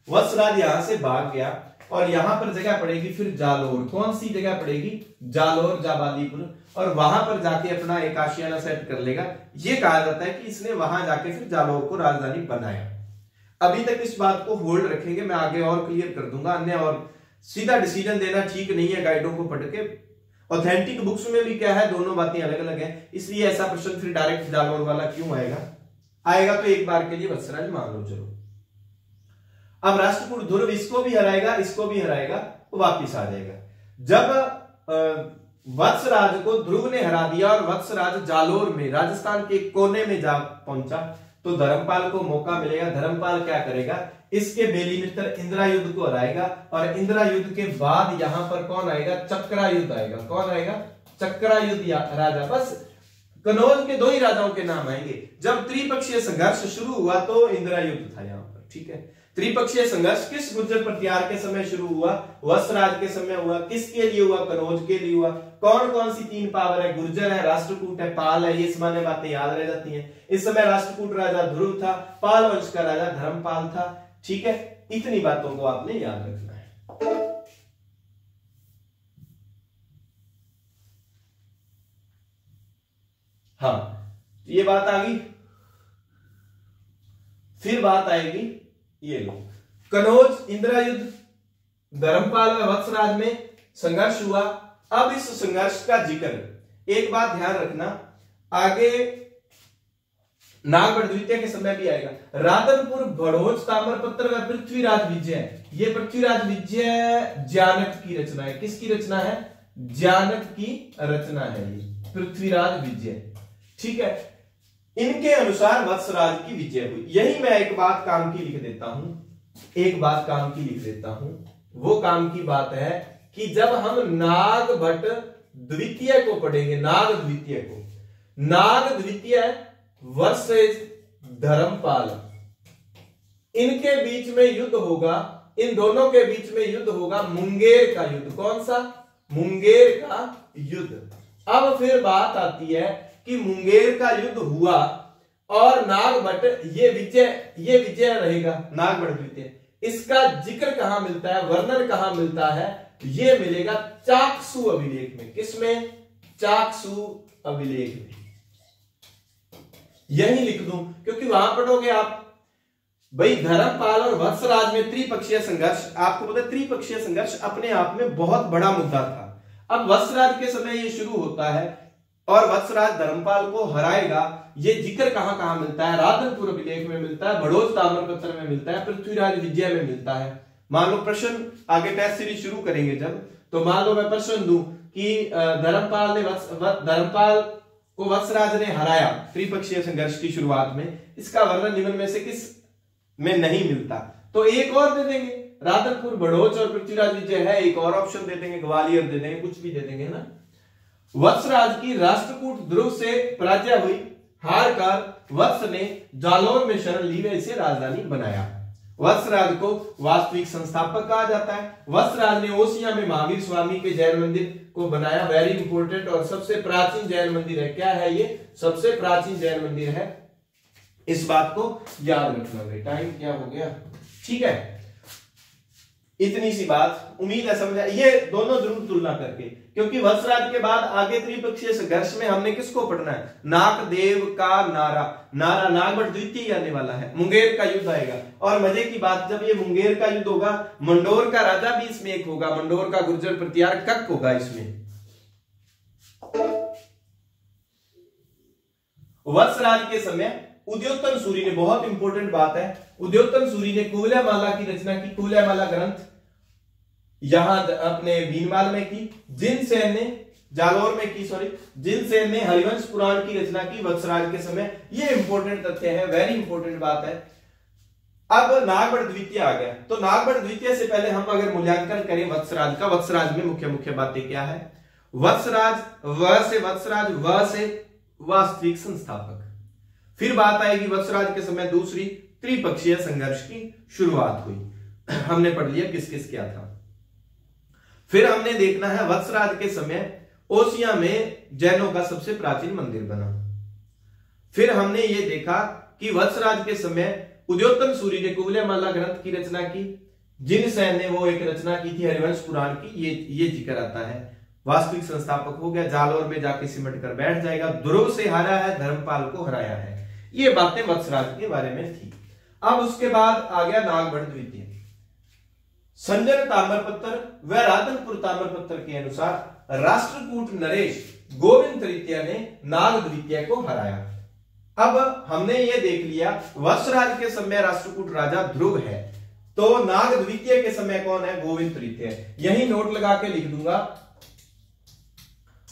वत्सराज यहां से भाग गया और यहां पर जगह पड़ेगी फिर जालोर। कौन सी जगह पड़ेगी? जालोर, जाबालीपुर। और वहां पर जाके अपना एक आशियाना सेट कर लेगा। यह कहा जाता है कि इसने वहां जाके फिर जालोर को राजधानी बनाया। अभी तक इस बात को होल्ड रखेंगे, मैं आगे और क्लियर कर दूंगा। अन्य और सीधा डिसीजन देना ठीक नहीं है गाइडों को पढ़ के। ऑथेंटिक बुक्स में भी क्या है, दोनों बातें अलग अलग हैं, इसलिए ऐसा प्रश्न फिर डायरेक्ट जालोर वाला क्यों आएगा? आएगा तो एक बार के लिए वत्सराज मान लो चलो। अब राष्ट्रकूट ध्रुव इसको भी हराएगा, इसको भी हराएगा, वो वापिस आ जाएगा। जब वत्सराज को ध्रुव ने हरा दिया और वत्सराज जालोर में, राजस्थान के कोने में जा पहुंचा, तो धर्मपाल को मौका मिलेगा। धर्मपाल क्या करेगा? इसके बेली मित्र इंद्रायुध को हराएगा और इंद्रायुध के बाद यहां पर कौन आएगा? चक्रायुध आएगा। कौन आएगा? चक्रायुध राजा। बस कनौज के 2 ही राजाओं के नाम आएंगे। जब त्रिपक्षीय संघर्ष शुरू हुआ तो इंद्रायुध था यहां पर, ठीक है। त्रिपक्षीय संघर्ष किस गुर्जर प्रतिहार के समय शुरू हुआ? वत्सराज के समय हुआ। किसके लिए हुआ? कनौज के लिए हुआ। कौन कौन सी 3 पावर है? गुर्जर है, राष्ट्रकूट है, पाल है। ये सामान्य बातें याद रह जाती हैं। इस समय राष्ट्रकूट राजा ध्रुव था, पाल वंश का राजा धर्मपाल था, ठीक है। इतनी बातों को आपने याद रखना है। हाँ, ये बात आ गई। फिर बात आएगी ये लो, कनौज, इंद्रायुध, धर्मपाल व वत्सराज में संघर्ष हुआ। अब इस संघर्ष का जिक्र, एक बात ध्यान रखना, आगे नागगढ़ द्वितीय के समय भी आएगा। राधनपुर, भड़ोच, ताम्रपत्र व पृथ्वीराज विजय। ये पृथ्वीराज विजय जानक की रचना है। किसकी रचना है? जानक की रचना है ये पृथ्वीराज विजय, ठीक है। इनके अनुसार वत्सराज की विजय हुई। यही मैं एक बात काम की लिख देता हूं, एक बात काम की लिख देता हूं। वो काम की बात है कि जब हम नागभट्ट द्वितीय को पढ़ेंगे, नाग द्वितीय वर्सेस धर्मपाल, इनके बीच में युद्ध होगा। इन दोनों के बीच में युद्ध होगा मुंगेर का युद्ध। कौन सा? मुंगेर का युद्ध। अब फिर बात आती है कि मुंगेर का युद्ध हुआ और नागभट्ट ये विजय रहेगा, नागभट्ट द्वितीय। इसका जिक्र कहां मिलता है, वर्णन कहां मिलता है? ये मिलेगा चाकसू अभिलेख में। किसमें? चाकसू अभिलेख में। यही लिख दूं क्योंकि वहां पढ़ोगे आप भाई धर्मपाल और वत्सराज में त्रिपक्षीय संघर्ष। आपको पता है त्रिपक्षीय संघर्ष अपने आप में बहुत बड़ा मुद्दा था। अब वत्सराज के समय ये शुरू होता है और वत्सराज धर्मपाल को हराएगा। ये जिक्र कहां कहां मिलता है? राधनपुर अभिलेख में मिलता है, भड़ोज ताम्रपत्र में मिलता है, पृथ्वीराज विजय में मिलता है। मान लो प्रश्न आगे टेस्ट सीरीज शुरू करेंगे जब, तो मान लो मैं प्रश्न दूं कि धर्मपाल को वत्सराज ने हराया त्रिपक्षीय संघर्ष की शुरुआत में, इसका वर्णन निम्न में से किस में नहीं मिलता, तो एक और दे देंगे, राधनपुर, भड़ोच और पृथ्वीराज विजय है, एक और ऑप्शन दे देंगे, ग्वालियर दे देंगे, कुछ भी दे देंगे ना। वत्सराज की राष्ट्रकूट ध्रुव से पराजय हुई, हार कर वत्स ने जालौर में शरण ली व इसे राजधानी बनाया। वत्सराज को वास्तविक संस्थापक कहा जाता है। वत्सराज ने ओसिया में महावीर स्वामी के जैन मंदिर को बनाया, वेरी इंपोर्टेंट, और सबसे प्राचीन जैन मंदिर है। क्या है ये? सबसे प्राचीन जैन मंदिर है, इस बात को याद रखना भाई। टाइम क्या हो गया? ठीक है, इतनी सी बात, उम्मीद है समझा। ये दोनों जरूर तुलना करके, क्योंकि वत्सराज के बाद आगे त्रिपक्षीय संघर्ष में हमने किसको पढ़ना है? नागदेव का नारा नागभट्ट द्वितीय आने वाला है, मुंगेर का युद्ध आएगा। और मजे की बात, जब ये मुंगेर का युद्ध होगा, मंडोर का राजा भी इसमें एक होगा, मंडोर का गुर्जर प्रतिहार कक होगा इसमें। वत्सराज के समय उद्योतन सूरी ने, बहुत इंपॉर्टेंट बात है, उद्योतन सूरी ने कुवलयमाला की रचना की, कुवलयमाला ग्रंथ यहां अपने भीनमाल में की। जिनसेन ने जालौर में की, जिनसेन ने हरिवंश पुराण की रचना की वत्सराज के समय। ये इंपॉर्टेंट तथ्य है, वेरी इंपॉर्टेंट बात है। अब नागभट्ट द्वितीय आ गया, तो नागभट्ट द्वितीय से पहले हम अगर मूल्यांकन करें वत्सराज का, वत्सराज में मुख्य मुख्य बातें क्या है? वत्सराज, व से वास्तविक संस्थापक। फिर बात आएगी वत्सराज के समय दूसरी त्रिपक्षीय संघर्ष की शुरुआत हुई, हमने पढ़ लिया किस किस क्या था। फिर हमने देखना है वत्सराज के समय ओसिया में जैनों का सबसे प्राचीन मंदिर बना। फिर हमने ये देखा कि वत्सराज के समय उद्योतन सूरी ने कुवलयमाला ग्रंथ की रचना की, जिनसेन ने वो एक रचना की थी हरिवंश पुराण की, ये जिक्र आता है। वास्तविक संस्थापक हो गया, जालौर में जाके सिमट कर बैठ जाएगा, ध्रुव से हारा है, धर्मपाल को हराया है। ये बातें वत्सराज के बारे में थी। अब उसके बाद आ गया नागभट्ट द्वितीय। संजन ताम्रपत्र व राधनपुर ताम्रपत्र के अनुसार राष्ट्रकूट नरेश गोविंद तृतीय ने नाग द्वितीय को हराया। अब हमने ये देख लिया वत्सराज के समय राष्ट्रकूट राजा ध्रुव है, तो नाग द्वितीय के समय कौन है? गोविंद तृतीय। यही नोट लगा के लिख दूंगा,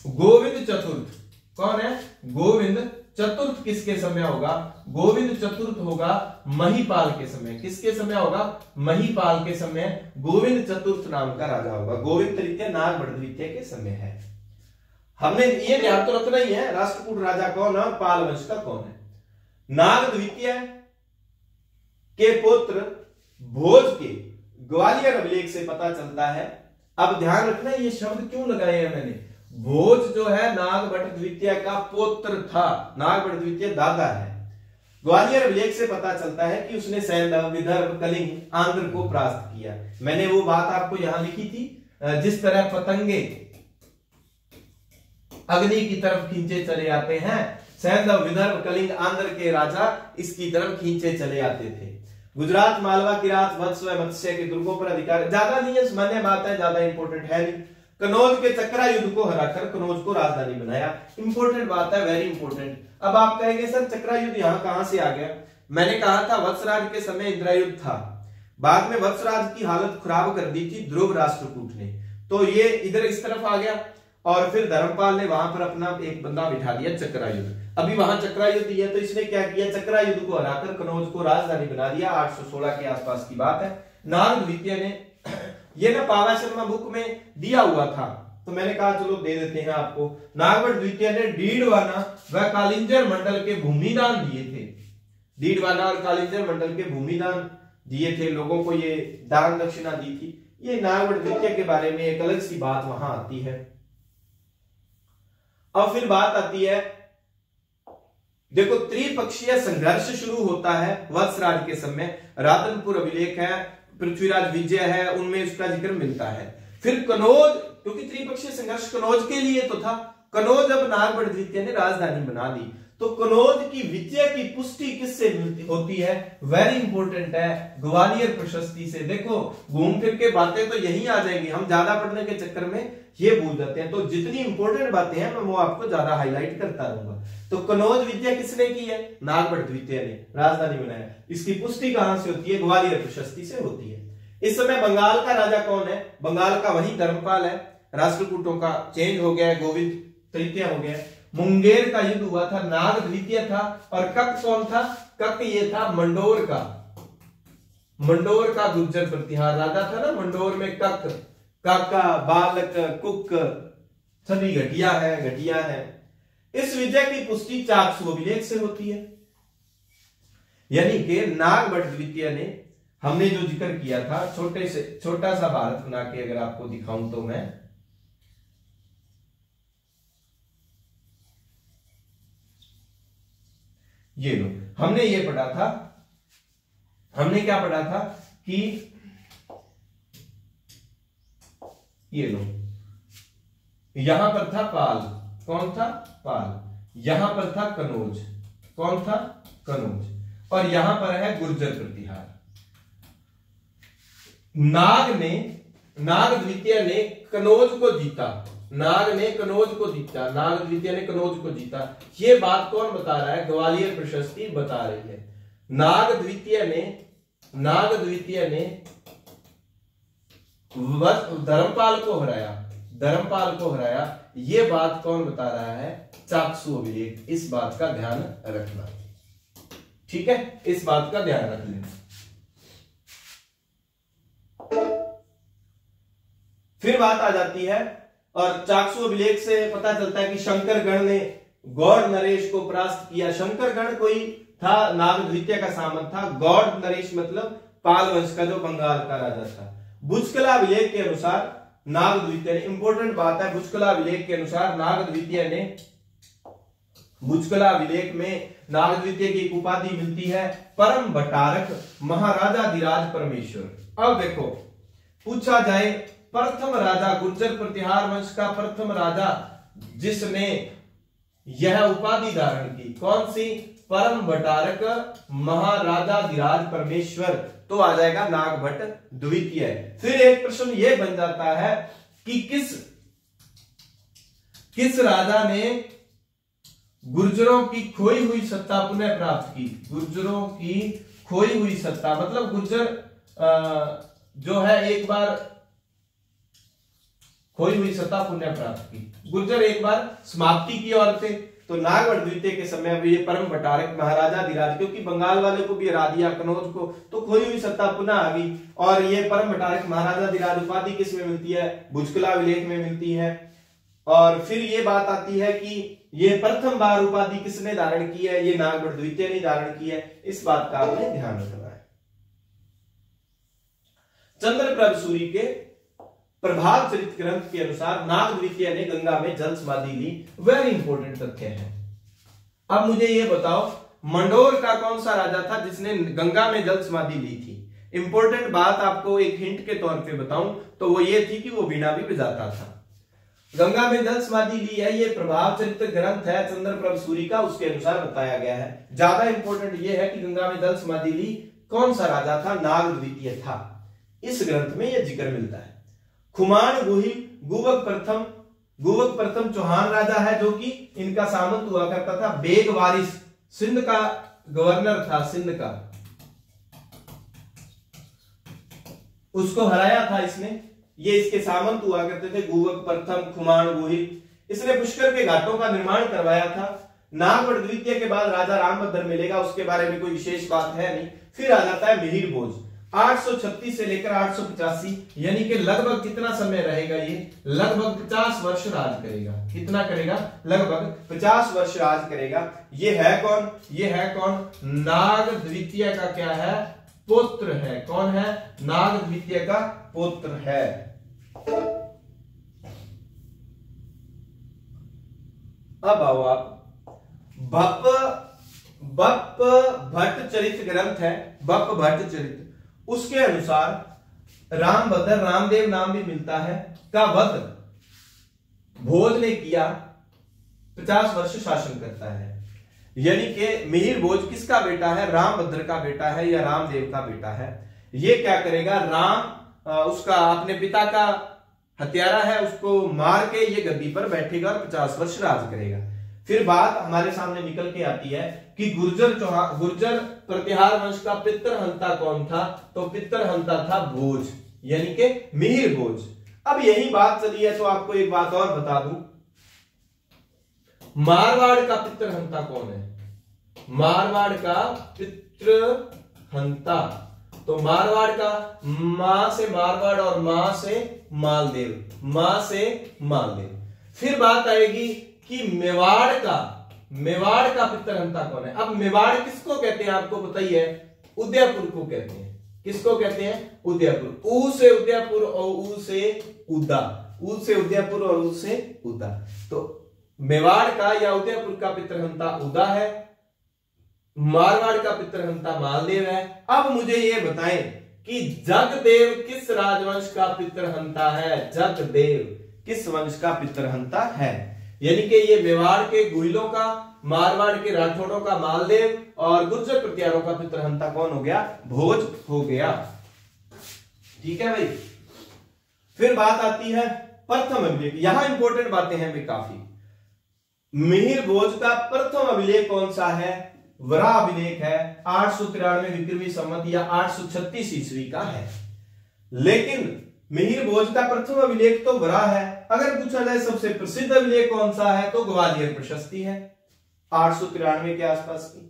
गोविंद चतुर्थ कौन है? गोविंद चतुर्थ किसके समय होगा? गोविंद चतुर्थ होगा महीपाल के समय। किसके समय होगा? महीपाल के समय गोविंद चतुर्थ नाम का राजा होगा। गोविंद तृतीय नागभट्ट द्वितीय के समय है। हमने ये ध्यान तो रखना ही है, राष्ट्रकूट राजा कौन है, पाल वंश का कौन है। नाग द्वितीय के पुत्र भोज के ग्वालियर अभिलेख से पता चलता है। अब ध्यान रखना ये शब्द क्यों लगाए हैं मैंने, भोज जो है नागभट्ट द्वितीय का पुत्र था, नागभट्ट द्वितीय दादा है। ग्वालियर अभिलेख से पता चलता है कि उसने सैंधव, विदर्भ, कलिंग, आंध्र को परास्त किया। मैंने वो बात आपको यहां लिखी थी, जिस तरह पतंगे अग्नि की तरफ खींचे चले आते हैं, सैंधव, विदर्भ, कलिंग, आंध्र के राजा इसकी तरफ खींचे चले आते थे। गुजरात, मालवा, किरात, वत्स व मत्स्य के दुर्गों पर अधिकार, ज्यादा नहीं है, सामान्य बात है, ज्यादा इंपॉर्टेंट है नहीं। कनौज के चक्रा युद्ध को हराकर कनौज को राजधानी बनाया, इंपॉर्टेंट बात है, वेरी इंपॉर्टेंट। अब आप कहेंगे सर चक्रा युद्ध यहाँ कहां से आ गया? मैंने कहा था वत्सराज के समय इंद्रायुद्ध था, बाद में वत्सराज की हालत खराब कर दी थी ध्रुव राष्ट्रकूट ने, तो ये इधर इस तरफ आ गया और फिर धर्मपाल ने वहां पर अपना एक बंदा बिठा दिया चक्रा युद्ध। अभी वहां चक्रा युद्ध है, तो इसने क्या किया? चक्रा युद्ध को हराकर कनौज को राजधानी बना दिया। 816 के आसपास की बात है। नाग द्वितीय ने ये ना पावा शर्मा बुक में दिया हुआ था, तो मैंने कहा चलो दे देते हैं आपको। नागभट्ट द्वितीय ने डीडवाना व कालिंजर मंडल के भूमिदान दिए थे। डीडवाना और कालिंजर मंडल के भूमिदान दिए थे, लोगों को ये दान दक्षिणा दी थी। ये नागवट द्वितीय के बारे में एक अलग सी बात वहां आती है। अब फिर बात आती है, देखो त्रिपक्षीय संघर्ष शुरू होता है वत्सराज के समय, रातनपुर अभिलेख है, पृथ्वीराज विजय है, उनमें उसका जिक्र मिलता है। फिर कनौज, क्योंकि त्रिपक्षीय संघर्ष कनौज के लिए तो था, कनौज अब नागवट द्वितीय ने राजधानी बना दी, तो कनौज की विजय की पुष्टि किससे होती है? वेरी इंपॉर्टेंट है, ग्वालियर प्रशस्ति से। देखो घूम फिर के बातें तो यही आ जाएंगी, हम ज्यादा पढ़ने के चक्कर में ये भूल जाते हैं, तो जितनी इंपॉर्टेंट बातें हैं मैं वो आपको ज्यादा हाईलाइट करता रहूंगा। तो कनौज विजय किसने की है? नागवट द्वितीय ने राजधानी बनाया। इसकी पुष्टि कहां से होती है? ग्वालियर प्रशस्ति से होती है। इस समय बंगाल का राजा कौन है? बंगाल का वही धर्मपाल है, राष्ट्रकूटों का चेंज हो गया है, गोविंद तृतीय हो गया। मुंगेर का युद्ध हुआ था, नाग द्वितीय था, और कक कौन था? कक ये था मंडोर का, मंडोर का गुर्जर प्रतिहार राजा था ना मंडोर में। कक, काका, बालक, कुक सभी घटिया है, घटिया है। इस विजय की पुष्टि चाकसू अभिलेख से होती है, यानी कि नागवट द्वितीय ने, हमने जो जिक्र किया था, छोटा सा भारत बना के अगर आपको दिखाऊं तो मैं, ये लो, हमने ये पढ़ा था, हमने क्या पढ़ा था कि ये लो, यहां पर था पाल, कौन था? पाल। यहां पर था कनौज, कौन था? कनौज। और यहां पर है गुर्जर प्रतिहार। नाग द्वितीय ने कनौज को जीता, नाग ने कनौज को जीता, नाग द्वितीय ने कनौज को जीता। ये बात कौन बता रहा है? ग्वालियर प्रशस्ति बता रही है। नाग द्वितीय ने धर्मपाल को हराया, धर्मपाल को हराया। ये बात कौन बता रहा है? चाकसू अभिलेख। इस बात का ध्यान रखना, ठीक है, इस बात का ध्यान रख लेना। फिर बात आ जाती है, और चाकसू अभिलेख से पता चलता है कि शंकरगण ने गौड़ नरेश को परास्त किया। शंकरगण कोई था, नाग द्वितीय का सामंत था। गौड़ नरेश मतलब पाल वंश का, जो बंगाल का राजा था। भुजकला अभिलेख के अनुसार नाग द्वितीय ने, इंपॉर्टेंट बात है, भुजकला अभिलेख के अनुसार नाग द्वितीय ने, भुजकला अभिलेख में नाग द्वितीय की एक उपाधि मिलती है, परम भट्टारक महाराजाधिराज परमेश्वर। अब देखो पूछा जाए, प्रथम राजा, गुर्जर प्रतिहार वंश का प्रथम राजा जिसने यह उपाधि धारण की, कौन सी? परम भट्टारक महाराजाधिराज परमेश्वर, तो आ जाएगा नागभट्ट द्वितीय। फिर एक प्रश्न यह बन जाता है कि किस राजा ने गुर्जरों की खोई हुई सत्ता पुनः प्राप्त की? गुर्जरों की खोई हुई सत्ता मतलब गुर्जर जो है एक बार खोई हुई सत्ता पुनः प्राप्त की, गुर्जर एक बार समाप्ति की ओर थे। तो नागवट द्वितीय के समय में ये परम भट्टारक महाराजाधिराज, क्योंकि बंगाल वाले को भी हरा दिया, कनौज को, तो खोई हुई सत्ता पुनः आ गई। और ये परम भट्टारक महाराजाधिराज उपाधि किस में मिलती है? भुजकला अभिलेख में मिलती है। और फिर ये बात आती है कि ये प्रथम बार उपाधि किसने धारण की है? ये नागवट द्वितीय ने धारण की है। इस बात का आपने ध्यान रखना है। चंद्रप्रभ सूरी के प्रभाव चरित ग्रंथ के अनुसार नाग द्वितीय ने गंगा में जल समाधि ली। वेरी इंपॉर्टेंट तथ्य है। अब मुझे ये बताओ, मंडोर का कौन सा राजा था जिसने गंगा में जल समाधि ली थी? इंपॉर्टेंट बात आपको एक हिंट के तौर पे बताऊं तो वो ये थी कि वो वीणा भी बजाता था। गंगा में जल समाधि ली है, ये प्रभाव चरित्र ग्रंथ है चंद्रप्रभ सूरी का, उसके अनुसार बताया गया है। ज्यादा इंपॉर्टेंट ये है कि गंगा में जल समाधि ली कौन सा राजा था? नाग द्वितीय था। इस ग्रंथ में यह जिक्र मिलता है। खुमान गुहिल गुवक प्रथम चौहान राजा है, जो कि इनका सामंत हुआ करता था। बेग वारिस सिंध का गवर्नर था, सिंध का, उसको हराया था इसने। ये इसके सामंत हुआ करते थे, गुवक प्रथम, खुमान गुहिल। इसने पुष्कर के घाटों का निर्माण करवाया था। नागवट द्वितीय के बाद राजा रामभद्र मिलेगा, उसके बारे में कोई विशेष बात है नहीं। फिर आ जाता है मिहिर भोज, 836 से लेकर 885, यानी कि लगभग कितना समय रहेगा? ये लगभग 50 वर्ष राज करेगा। कितना करेगा? लगभग 50 वर्ष राज करेगा। ये है कौन? ये है कौन? नाग द्वितीय का क्या है? पुत्र है। कौन है? नाग द्वितीय का पुत्र है। अब आओ आप, बप्प भट्ट चरित ग्रंथ है, बप्प भट्ट चरित, उसके अनुसार रामभद्र, रामदेव नाम भी मिलता है, का वध भोज ने किया, 50 वर्ष शासन करता है। यानी कि मिहिर भोज किसका बेटा है? रामभद्र का बेटा है या रामदेव का बेटा है। ये क्या करेगा? राम उसका अपने पिता का हत्यारा है, उसको मार के ये गद्दी पर बैठेगा और 50 वर्ष राज करेगा। फिर बात हमारे सामने निकल के आती है कि गुर्जर प्रतिहार वंश का पितृहंता कौन था? तो पितृहंता था भोज, यानी कि मिहिर भोज। अब यही बात चली है तो आपको एक बात और बता दूं, मारवाड़ का पितृहंता कौन है? मारवाड़ का पितृहंता, तो मारवाड़ का मां से मारवाड़ और मां से मालदेव, मां से मालदेव। फिर बात आएगी कि मेवाड़ का पितृहंता कौन है? अब मेवाड़ किसको कहते हैं आपको पता ही है? उदयपुर को कहते हैं। किसको कहते हैं? उदयपुर। ऊ से उदयपुर और ऊ से उदा, ऊ से उदयपुर और ऊ से उदा। तो मेवाड़ का या उदयपुर का पितृहंता उदा है, मारवाड़ का पितृहंता मालदेव है। अब मुझे ये बताएं कि जगदेव किस राजवंश का पितृहंता है? जगदेव किस वंश का पितृहंता है? यानी कि ये मेवाड़ के गुहिलों का, मारवाड़ के राठौड़ों का मालदेव और गुर्जर प्रतिहारों का पितृहंता कौन हो गया? भोज हो गया। ठीक है भाई। फिर बात आती है प्रथम अभिलेख। यहां इंपॉर्टेंट बातें हैं भी काफी। मिहिर भोज का प्रथम अभिलेख कौन सा है? वराह अभिलेख है, 893 विक्रमी संवत या 836 ईस्वी का है। लेकिन मिहिर भोज का प्रथम अभिलेख तो वराह है। अगर पूछा जाए सबसे प्रसिद्ध अभिलेख कौन सा है, तो ग्वालियर प्रशस्ति है, 893 के आसपास की।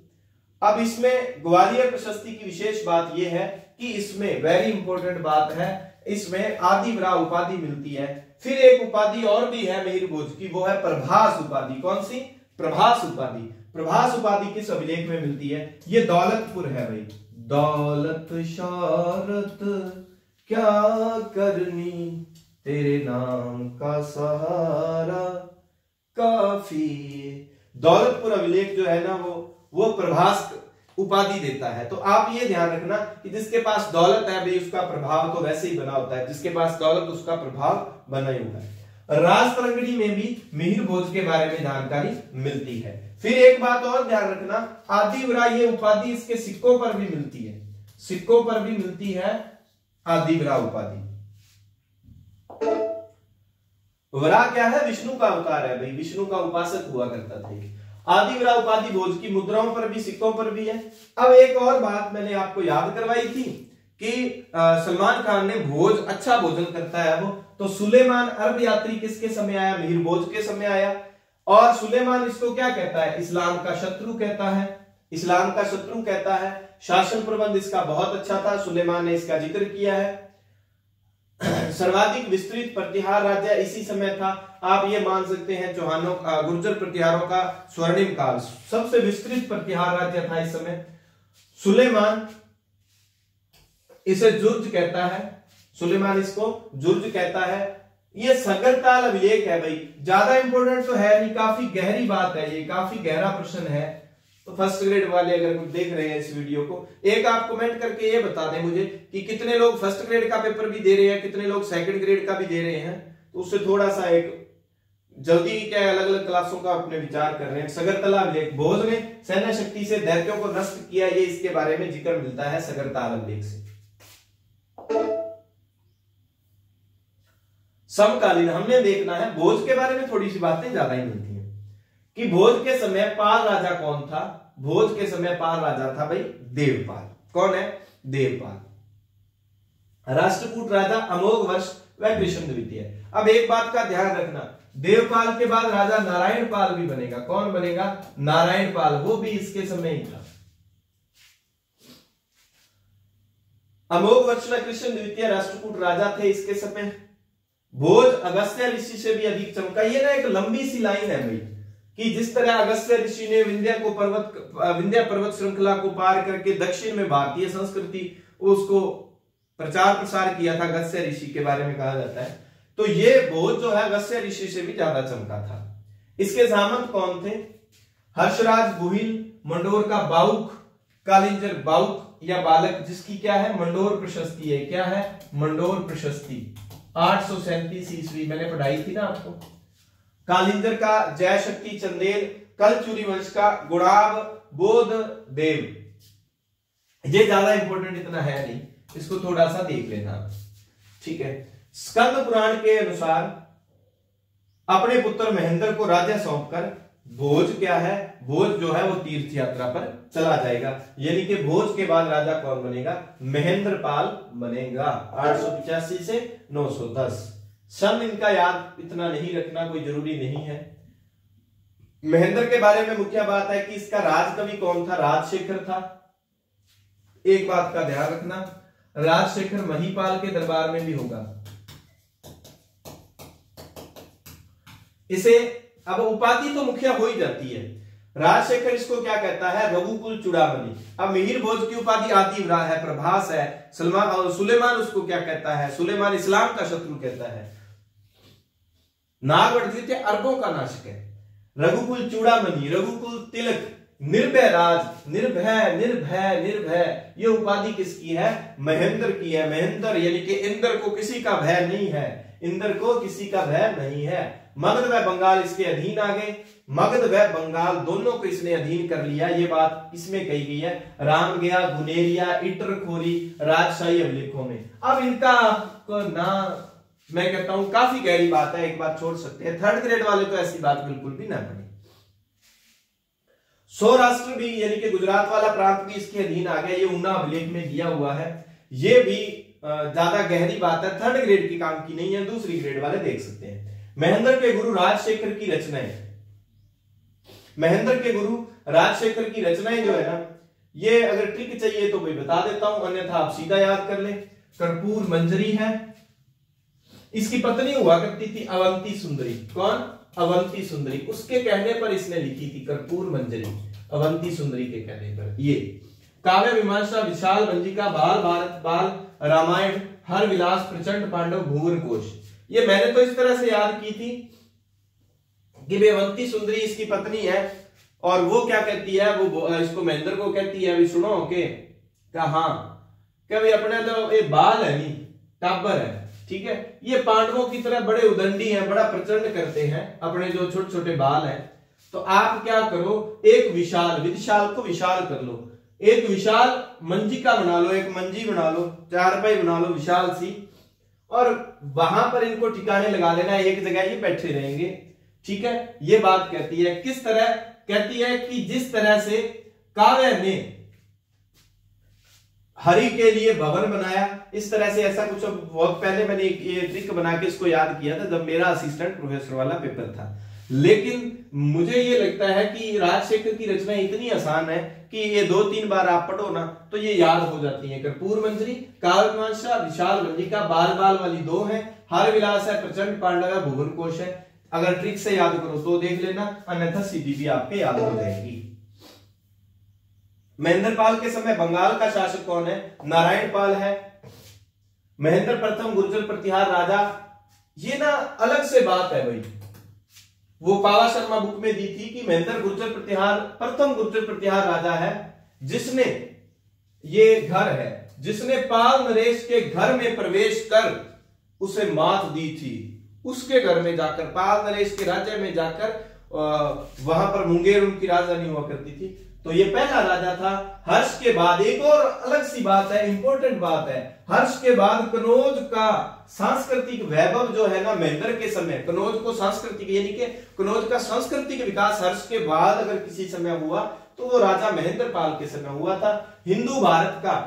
अब इसमें ग्वालियर प्रशस्ति की विशेष बात यह है कि इसमें वेरी इंपॉर्टेंट बात है, इसमें आदि वराह उपाधि मिलती है। फिर एक उपाधि और भी है मिहिर भोज की, वो है प्रभास उपाधि। कौन सी? प्रभास उपाधि। प्रभास उपाधि किस अभिलेख में मिलती है? ये दौलतपुर है भाई। दौलत शौहरत क्या करनी, तेरे नाम का सहारा काफी। दौलतपुर अभिलेख जो है ना, वो प्रभास उपाधि देता है। तो आप ये ध्यान रखना कि जिसके पास दौलत है भाई, उसका प्रभाव तो वैसे ही बना होता है, जिसके पास दौलत उसका प्रभाव बना ही होता है। राज तरंगिणी में भी मिहिर भोज के बारे में जानकारी मिलती है। फिर एक बात और ध्यान रखना, आदि वराह ये उपाधि इसके सिक्कों पर भी मिलती है, सिक्कों पर भी मिलती है आदि वराह उपाधि। वराह क्या है? विष्णु का अवतार है भाई, विष्णु का उपासक हुआ करता था। आदि वराह उपाधि भोज की मुद्राओं पर भी, सिक्कों पर भी है। अब एक और बात मैंने आपको याद करवाई थी कि सलमान खान ने भोज अच्छा भोजन करता है वो, तो सुलेमान अरब यात्री किसके समय आया? मिहिर भोज के समय आया। और सुलेमान इसको क्या कहता है? इस्लाम का शत्रु कहता है, इस्लाम का शत्रु कहता है। शासन प्रबंध इसका बहुत अच्छा था, सुलेमान ने इसका जिक्र किया है। सर्वाधिक विस्तृत प्रतिहार राज्य इसी समय था। आप ये मान सकते हैं चौहानों का, गुर्जर प्रतिहारों का स्वर्णिम काल, सबसे विस्तृत प्रतिहार राज्य था इस समय। सुलेमान इसे जुर्ज कहता है, सुलेमान इसको जुर्ज कहता है। ये सगरताल अभिलेख है भाई, ज्यादा इंपॉर्टेंट तो है नहीं, काफी गहरी बात है, ये काफी गहरा प्रश्न है। तो फर्स्ट ग्रेड वाले अगर कुछ देख रहे हैं इस वीडियो को, एक आप कमेंट करके ये बता दें मुझे कि कितने लोग फर्स्ट ग्रेड का पेपर भी दे रहे हैं, कितने लोग सेकंड ग्रेड का भी दे रहे हैं। तो उससे थोड़ा सा एक जल्दी क्या अलग अलग क्लासों का अपने विचार कर रहे हैं। सगरतला अभिलेख, भोज ने सैन्य शक्ति से दैत्यों को नष्ट किया, ये इसके बारे में जिक्र मिलता है सगरताल अभिलेख से। समकालीन हमने देखना है, भोज के बारे में थोड़ी सी बातें ज्यादा ही मिलती हैं कि भोज के समय पाल राजा कौन था? भोज के समय पाल राजा था भाई देवपाल। कौन है? देवपाल। राष्ट्रकूट राजा अमोघ वर्ष व कृष्ण द्वितीय। अब एक बात का ध्यान रखना, देवपाल के बाद राजा नारायण पाल भी बनेगा। कौन बनेगा? नारायण पाल, वो भी इसके समय ही था। अमोघ वर्ष व कृष्ण द्वितीय राष्ट्रकूट राजा थे इसके समय। भोज अगस्त्य ऋषि से भी अधिक चमका। ये ना एक लंबी सी लाइन है भाई कि जिस तरह अगस्त्य ऋषि ने विंध्य पर्वत श्रृंखला को पार करके दक्षिण में भारतीय संस्कृति उसको प्रचार प्रसार किया था, गस्य ऋषि के बारे में कहा जाता है। तो ये भोज जो है गस्य ऋषि से भी ज्यादा चमका था। इसके सामंत कौन थे? हर्षराज गुहिल, मंडोर का बाउक, कालिंजर बाउक या बालक, जिसकी क्या है मंडोर प्रशस्ति है। क्या है? मंडोर प्रशस्ति 837 ईस्वी, मैंने पढ़ाई थी ना आपको। कालिंजर का जय शक्ति चंदेल, कलचुरी वंश का गुणाब बोध देव। ये ज्यादा इंपॉर्टेंट इतना है नहीं, इसको थोड़ा सा देख लेना, ठीक है। स्कंद पुराण के अनुसार अपने पुत्र महेंद्र को राज्य सौंपकर भोज क्या है? भोज जो है वो तीर्थ यात्रा पर चला जाएगा। यानी कि भोज के बाद राजा कौन बनेगा? महेंद्रपाल बनेगा। 885 से 910। सन इनका याद इतना नहीं रखना कोई जरूरी नहीं है। महेंद्र के बारे में मुख्य बात है कि इसका राजकवि कौन था? राजशेखर था। एक बात का ध्यान रखना, राजशेखर महिपाल के दरबार में भी होगा। इसे अब उपाधि तो मुखिया हो ही जाती है। राजशेखर इसको क्या कहता है? रघुकुल चूड़ामणि। अब मिहिर भोज की उपाधि आतिव्रा है, प्रभास है। सलमान और सुलेमान उसको क्या कहता है? सुलेमान इस्लाम का शत्रु कहता है। नागवड़ द्वितीय अरबों का नाशक है। रघुकुल चूड़ामणि, रघुकुल तिलक, निर्भय राज, निर्भय निर्भय निर्भय, ये उपाधि किसकी है? महेंद्र की है। महेंद्र यानी कि इंद्र को किसी का भय नहीं है, इंद्र को किसी का भय नहीं है। मगध व बंगाल इसके अधीन आ गए। मगध व बंगाल दोनों को इसने अधीन कर लिया। ये बात इसमें कही गई है, राम गया गुनेरिया इटरखोरी राजशाही अभिलेखों में। अब इनका आपको ना, मैं कहता हूं काफी गहरी बात है, एक बात छोड़ सकते हैं। थर्ड ग्रेड वाले तो ऐसी बात बिल्कुल भी ना पढ़े। सौराष्ट्र भी यानी कि गुजरात वाला प्रांत भी इसके अधीन आ गया। ये ऊना अभिलेख में दिया हुआ है। ये भी ज्यादा गहरी बात है, थर्ड ग्रेड की काम की नहीं है, दूसरी ग्रेड वाले देख सकते हैं। महेंद्र के गुरु राजशेखर की रचनाएं, महेंद्र के गुरु राजशेखर की रचनाएं जो है ना, ये अगर ट्रिक चाहिए तो मैं बता देता हूं, अन्यथा आप सीधा याद कर ले। कर्पूर मंजरी है, इसकी पत्नी हुआ करती थी अवंती सुंदरी। कौन? अवंती सुंदरी। उसके कहने पर इसने लिखी थी कर्पूर मंजरी, अवंती सुंदरी के कहने पर। ये काव्य मीमांसा विशाल वंजिका, बाल भारत, बाल रामायण, हर विलास, प्रचंड पांडव, भुवन कोश। ये मैंने तो इस तरह से याद की थी कि अवंती सुंदरी इसकी पत्नी है और वो क्या कहती है, वो इसको महेंद्र को कहती है, अभी सुनो के कहा क्या भाई अपने तो ये बाल है नहीं टाबर है, ठीक है। ये पांडवों की तरह बड़े उदंडी हैं, बड़ा प्रचंड करते हैं, अपने जो छोटे छोटे बाल हैं। तो आप क्या करो, एक विशाल, विशाल को विशाल कर लो, एक विशाल मंजिका बना लो, एक मंजी बना लो, चारपाई बना लो विशाल सी, और वहां पर इनको ठिकाने लगा देना, एक जगह ही बैठे रहेंगे, ठीक है। ये बात कहती है, किस तरह कहती है कि जिस तरह से काव्य ने हरि के लिए भवन बनाया, इस तरह से ऐसा कुछ। बहुत पहले मैंने ये ट्रिक बना के इसको याद किया था जब मेरा असिस्टेंट प्रोफेसर वाला पेपर था। लेकिन मुझे ये लगता है कि राजशेखर की रचना इतनी आसान है कि ये 2-3 बार आप पढ़ो ना तो ये याद हो जाती है। कर्पूर मंजरी, काव्य मीमांसा, विशाल वंजिका, बाल बाल वाली 2 है, हर विलास है, प्रचंड पांडव है, भुवन कोश है। अगर ट्रिक से याद करो तो देख लेना, अन्यथा सीधी भी आपके याद हो जाएगी। महेंद्रपाल के समय बंगाल का शासक कौन है? नारायण पाल है। महेंद्र प्रथम गुर्जर प्रतिहार राजा, ये ना अलग से बात है भाई, वो पावा शर्मा बुक में दी थी कि महेंद्र गुर्जर प्रतिहार प्रथम गुर्जर प्रतिहार राजा है, जिसने ये घर है, जिसने पाल नरेश के घर में प्रवेश कर उसे मात दी थी। उसके घर में जाकर, पाल नरेश के राज्य में जाकर, वहां पर मुंगेर उनकी राजधानी हुआ करती थी। तो ये पहला राजा था। हर्ष के बाद एक और अलग सी बात है, इंपॉर्टेंट बात है, हर्ष के बाद कनौज का सांस्कृतिक वैभव जो है ना, महेंद्र के समय कनौज को सांस्कृतिक यानी कि कनौज का सांस्कृतिक विकास हर्ष के बाद अगर किसी समय हुआ तो वो राजा महेंद्रपाल के समय हुआ था। हिंदू भारत का,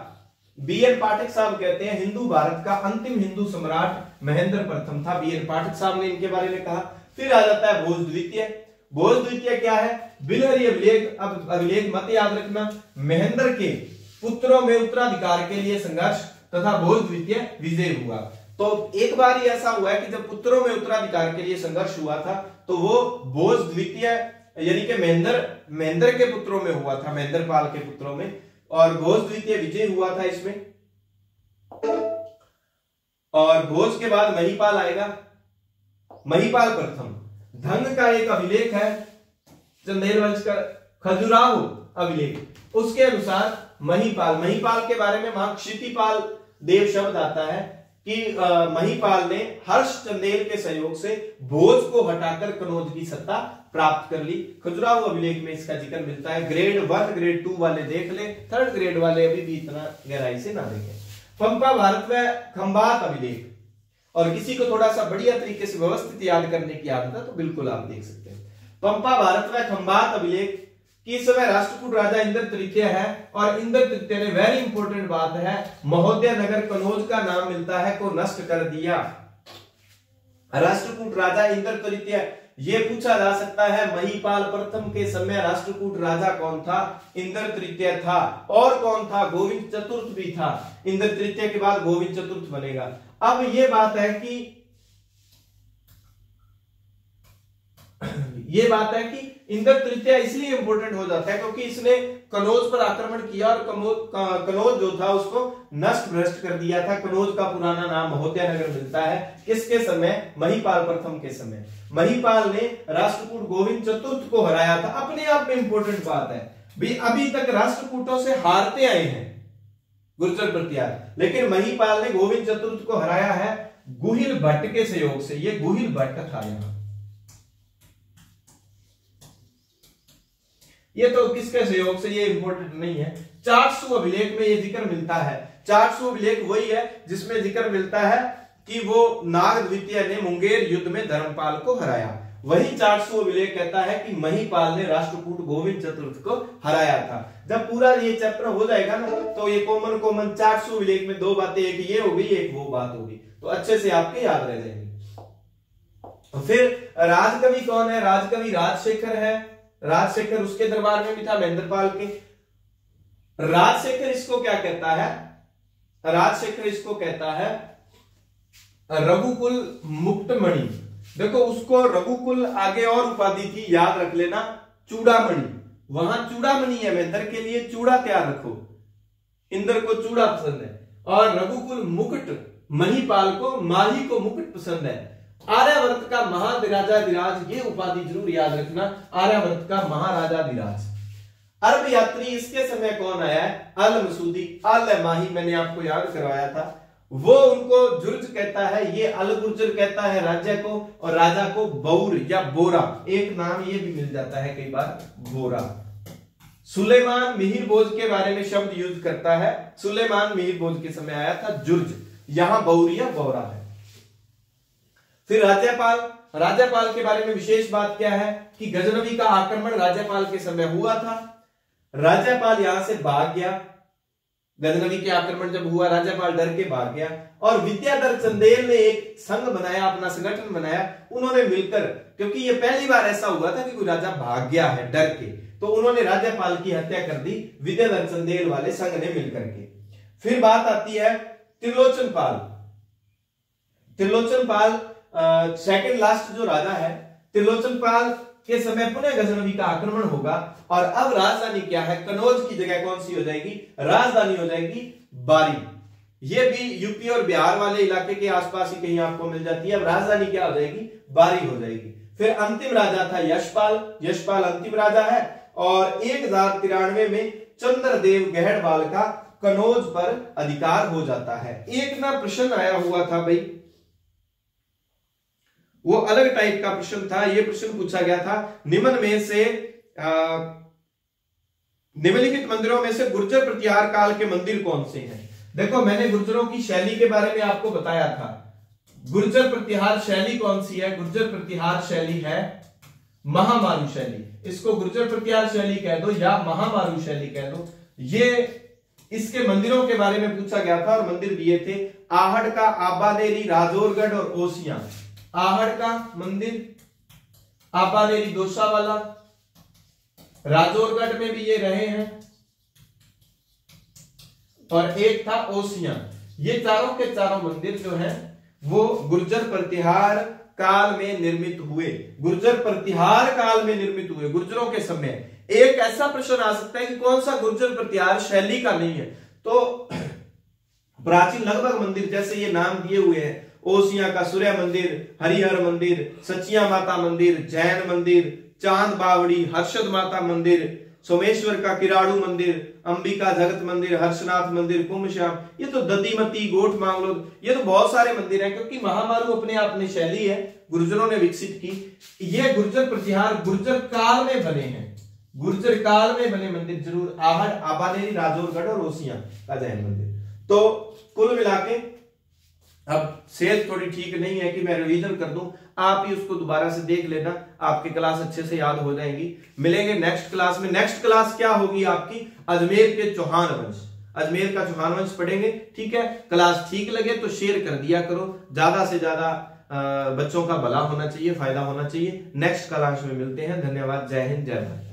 बी.एन. पाठक साहब कहते हैं, हिंदू भारत का अंतिम हिंदू सम्राट महेंद्र प्रथम था। बी.एन. पाठक साहब ने इनके बारे में कहा। फिर आ जाता है भोज द्वितीय। भोज द्वितीय क्या है? बिलहरी अभिलेख। अब अभिलेख मत याद रखना। महेंद्र के पुत्रों में उत्तराधिकार के लिए संघर्ष तथा भोज द्वितीय विजय हुआ। तो एक बार ही ऐसा हुआ है कि जब पुत्रों में उत्तराधिकार के लिए संघर्ष हुआ था तो वो भोज द्वितीय यानी कि महेंद्र के पुत्रों में हुआ था, महेंद्रपाल के पुत्रों में, और भोज द्वितीय विजय हुआ था इसमें। और भोज के बाद महिपाल आएगा। महिपाल प्रथम धंग का एक अभिलेख है, चंदेल वंश का खजुराहो अभिलेख, उसके अनुसार महिपाल के बारे में वहां क्षितिपाल देव शब्द आता है कि महिपाल ने हर्ष चंदेल के सहयोग से भोज को हटाकर कनौज की सत्ता प्राप्त कर ली। खजुराहो अभिलेख में इसका जिक्र मिलता है। ग्रेड 1 ग्रेड 2 वाले देख ले, 3rd ग्रेड वाले अभी भी इतना गहराई से ना देखें। पंपा भारत में खंबात अभिलेख, और किसी को थोड़ा सा बढ़िया तरीके से व्यवस्थित याद करने की आदत है तो बिल्कुल आप देख सकते हैं। पंपा भारत में खंबात अभिलेख कि इस समय राष्ट्रकूट राजा इंद्र तृतीय है, और इंद्र तृतीय ने वेरी इंपॉर्टेंट बात है महोदय नगर कनौज का नाम मिलता है को नष्ट कर दिया। राष्ट्रकूट राजा इंद्र तृतीय, ये पूछा जा सकता है महिपाल प्रथम के समय राष्ट्रकूट राजा कौन था? इंद्र तृतीय था। और कौन था? गोविंद चतुर्थ भी था। इंद्र तृतीय के बाद गोविंद चतुर्थ बनेगा। अब ये बात है कि इंद्र तृतीय इसलिए इंपॉर्टेंट हो जाता है क्योंकि इसने कनौज पर आक्रमण किया और कनौज जो था उसको नष्ट भ्रष्ट कर दिया था। कनौज का पुराना नाम महोदय नगर मिलता है। किसके समय? महिपाल प्रथम के समय। महिपाल ने राष्ट्रकूट गोविंद चतुर्थ को हराया था। अपने आप में इंपॉर्टेंट बात है भी, अभी तक राष्ट्रकूटों से हारते आए हैं गुर्जर प्रतिहार, लेकिन महिपाल ने गोविंद चतुर्थ को हराया है गुहिल भट्ट के सहयोग से। ये गुहिल भट्ट था यहां, ये तो किसके सहयोग से, ये इंपॉर्टेंट नहीं है। 400 अभिलेख में ये जिक्र मिलता है। 400 अभिलेख वही है जिसमें जिक्र मिलता है कि वो नाग द्वितीय ने मुंगेर युद्ध में धर्मपाल को हराया। वही 400 अभिलेख कहता है कि महिपाल ने राष्ट्रकूट गोविंद चतुर्थ को हराया था। जब पूरा ये चैप्टर हो जाएगा ना तो ये कॉमन 400 अभिलेख में दो बातें, एक ये हो गई एक वो बात होगी, तो अच्छे से आपके याद रह जाएंगे। फिर राजकवि कौन है? राजकवि राजशेखर है। राजशेखर उसके दरबार में भी था महेंद्रपाल के। राजशेखर इसको क्या कहता है? राजशेखर इसको कहता है रघुकुल मुक्तमणि। देखो उसको रघुकुल आगे और उपाधि थी, याद रख लेना, चूड़ामणि। वहां चूड़ामणि है, महेंद्र के लिए चूड़ा तैयार रखो। इंद्र को चूड़ा पसंद है। और रघुकुल मुकुट, महिपाल को माही को मुकुट पसंद है। आर्यावर्त का महाराजाधिराज, ये उपाधि जरूर याद रखना, आर्यावर्त का महाराजाधिराज। अरब यात्री इसके समय कौन आया है? अल मसूदी। अल माही मैंने आपको याद करवाया था, वो उनको जुर्ज कहता है, ये अल गुर्जर कहता है राज्य को, और राजा को बौर या बोरा, एक नाम ये भी मिल जाता है कई बार, बोरा। सुलेमान मिहिरभोज के बारे में शब्द यूज करता है। सुलेमान मिहिरभोज के समय आया था जुर्ज, यहां बौरिया बोरा है। फिर राज्यपाल, राज्यपाल के बारे में विशेष बात क्या है कि गजनवी का आक्रमण राज्यपाल के समय हुआ था। राज्यपाल यहां से भाग गया, गजनवी के आक्रमण जब हुआ राज्यपाल डर के भाग गया, और विद्याधर चंदेल ने एक संघ बनाया, अपना संगठन बनाया। उन्होंने मिलकर, क्योंकि ये पहली बार ऐसा हुआ था कि कोई राजा भाग गया है डर के, तो उन्होंने राज्यपाल की हत्या कर दी विद्याधर चंदेल वाले संघ ने मिलकर के। फिर बात आती है त्रिलोचन पाल। त्रिलोचन पाल सेकंड लास्ट जो राजा है, त्रिलोचन पाल के समय पुनः गजनवी का आक्रमण होगा, और अब राजधानी क्या है? कनौज की जगह कौन सी हो जाएगी? राजधानी हो जाएगी बारी। ये भी यूपी और बिहार वाले इलाके के आसपास ही कहीं आपको मिल जाती है। अब राजधानी क्या हो जाएगी? बारी हो जाएगी। फिर अंतिम राजा था यशपाल। यशपाल अंतिम राजा है, और 1093 में चंद्रदेव गहड़वाल का कनौज पर अधिकार हो जाता है। एक ना प्रश्न आया हुआ था भाई, वो अलग टाइप का प्रश्न था। ये प्रश्न पूछा गया था निम्न में से निम्नलिखित मंदिरों में से गुर्जर प्रतिहार काल के मंदिर कौन से हैं? देखो मैंने गुर्जरों की शैली के बारे में आपको बताया था। गुर्जर प्रतिहार शैली कौन सी है? गुर्जर प्रतिहार शैली है महामारू शैली। इसको गुर्जर प्रतिहार शैली कह दो या महामारू शैली कह दो। ये इसके मंदिरों के बारे में पूछा गया था, और मंदिर दिए थे आहड़ का, आबानेरी, राजौरगढ़ और ओसियां। आहड़ का मंदिर, आबानेरी दोसावाला, राजौरगढ़ में भी ये रहे हैं, और एक था ओसियां। ये चारों के चारों मंदिर जो हैं वो गुर्जर प्रतिहार काल में निर्मित हुए। गुर्जर प्रतिहार काल में निर्मित हुए, गुर्जरों के समय। एक ऐसा प्रश्न आ सकता है कि कौन सा गुर्जर प्रतिहार शैली का नहीं है, तो प्राचीन लगभग मंदिर जैसे ये नाम दिए हुए हैं, ओसिया का सूर्य मंदिर, हरिहर मंदिर, सचिया माता मंदिर, जैन मंदिर, चांद बावड़ी, हर्षद माता मंदिर, सोमेश्वर का किराड़ू मंदिर, अंबिका जगत मंदिर, हर्षनाथ मंदिर, कुंभश्याम, ये तो ददीमती, गोठ मांगलो, ये तो बहुत सारे मंदिर हैं, क्योंकि महामारू अपने आप में शैली है, गुर्जरों ने विकसित की। ये गुर्जर प्रतिहार गुर्जर काल में बने हैं, गुर्जर काल में बने मंदिर जरूर, आहड़, आबानेरी, राजौरगढ़ और ओसिया का जैन मंदिर। तो कुल मिलाके अब सेहत थोड़ी ठीक नहीं है कि मैं रिवीजन कर दूं, आप ही उसको दोबारा से देख लेना, आपकी क्लास अच्छे से याद हो जाएंगी। मिलेंगे नेक्स्ट क्लास में। नेक्स्ट क्लास क्या होगी आपकी? अजमेर के चौहान वंश, अजमेर का चौहान वंश पढ़ेंगे। ठीक है, क्लास ठीक लगे तो शेयर कर दिया करो, ज्यादा से ज्यादा बच्चों का भला होना चाहिए, फायदा होना चाहिए। नेक्स्ट क्लास में मिलते हैं। धन्यवाद। जय हिंद, जय भारत।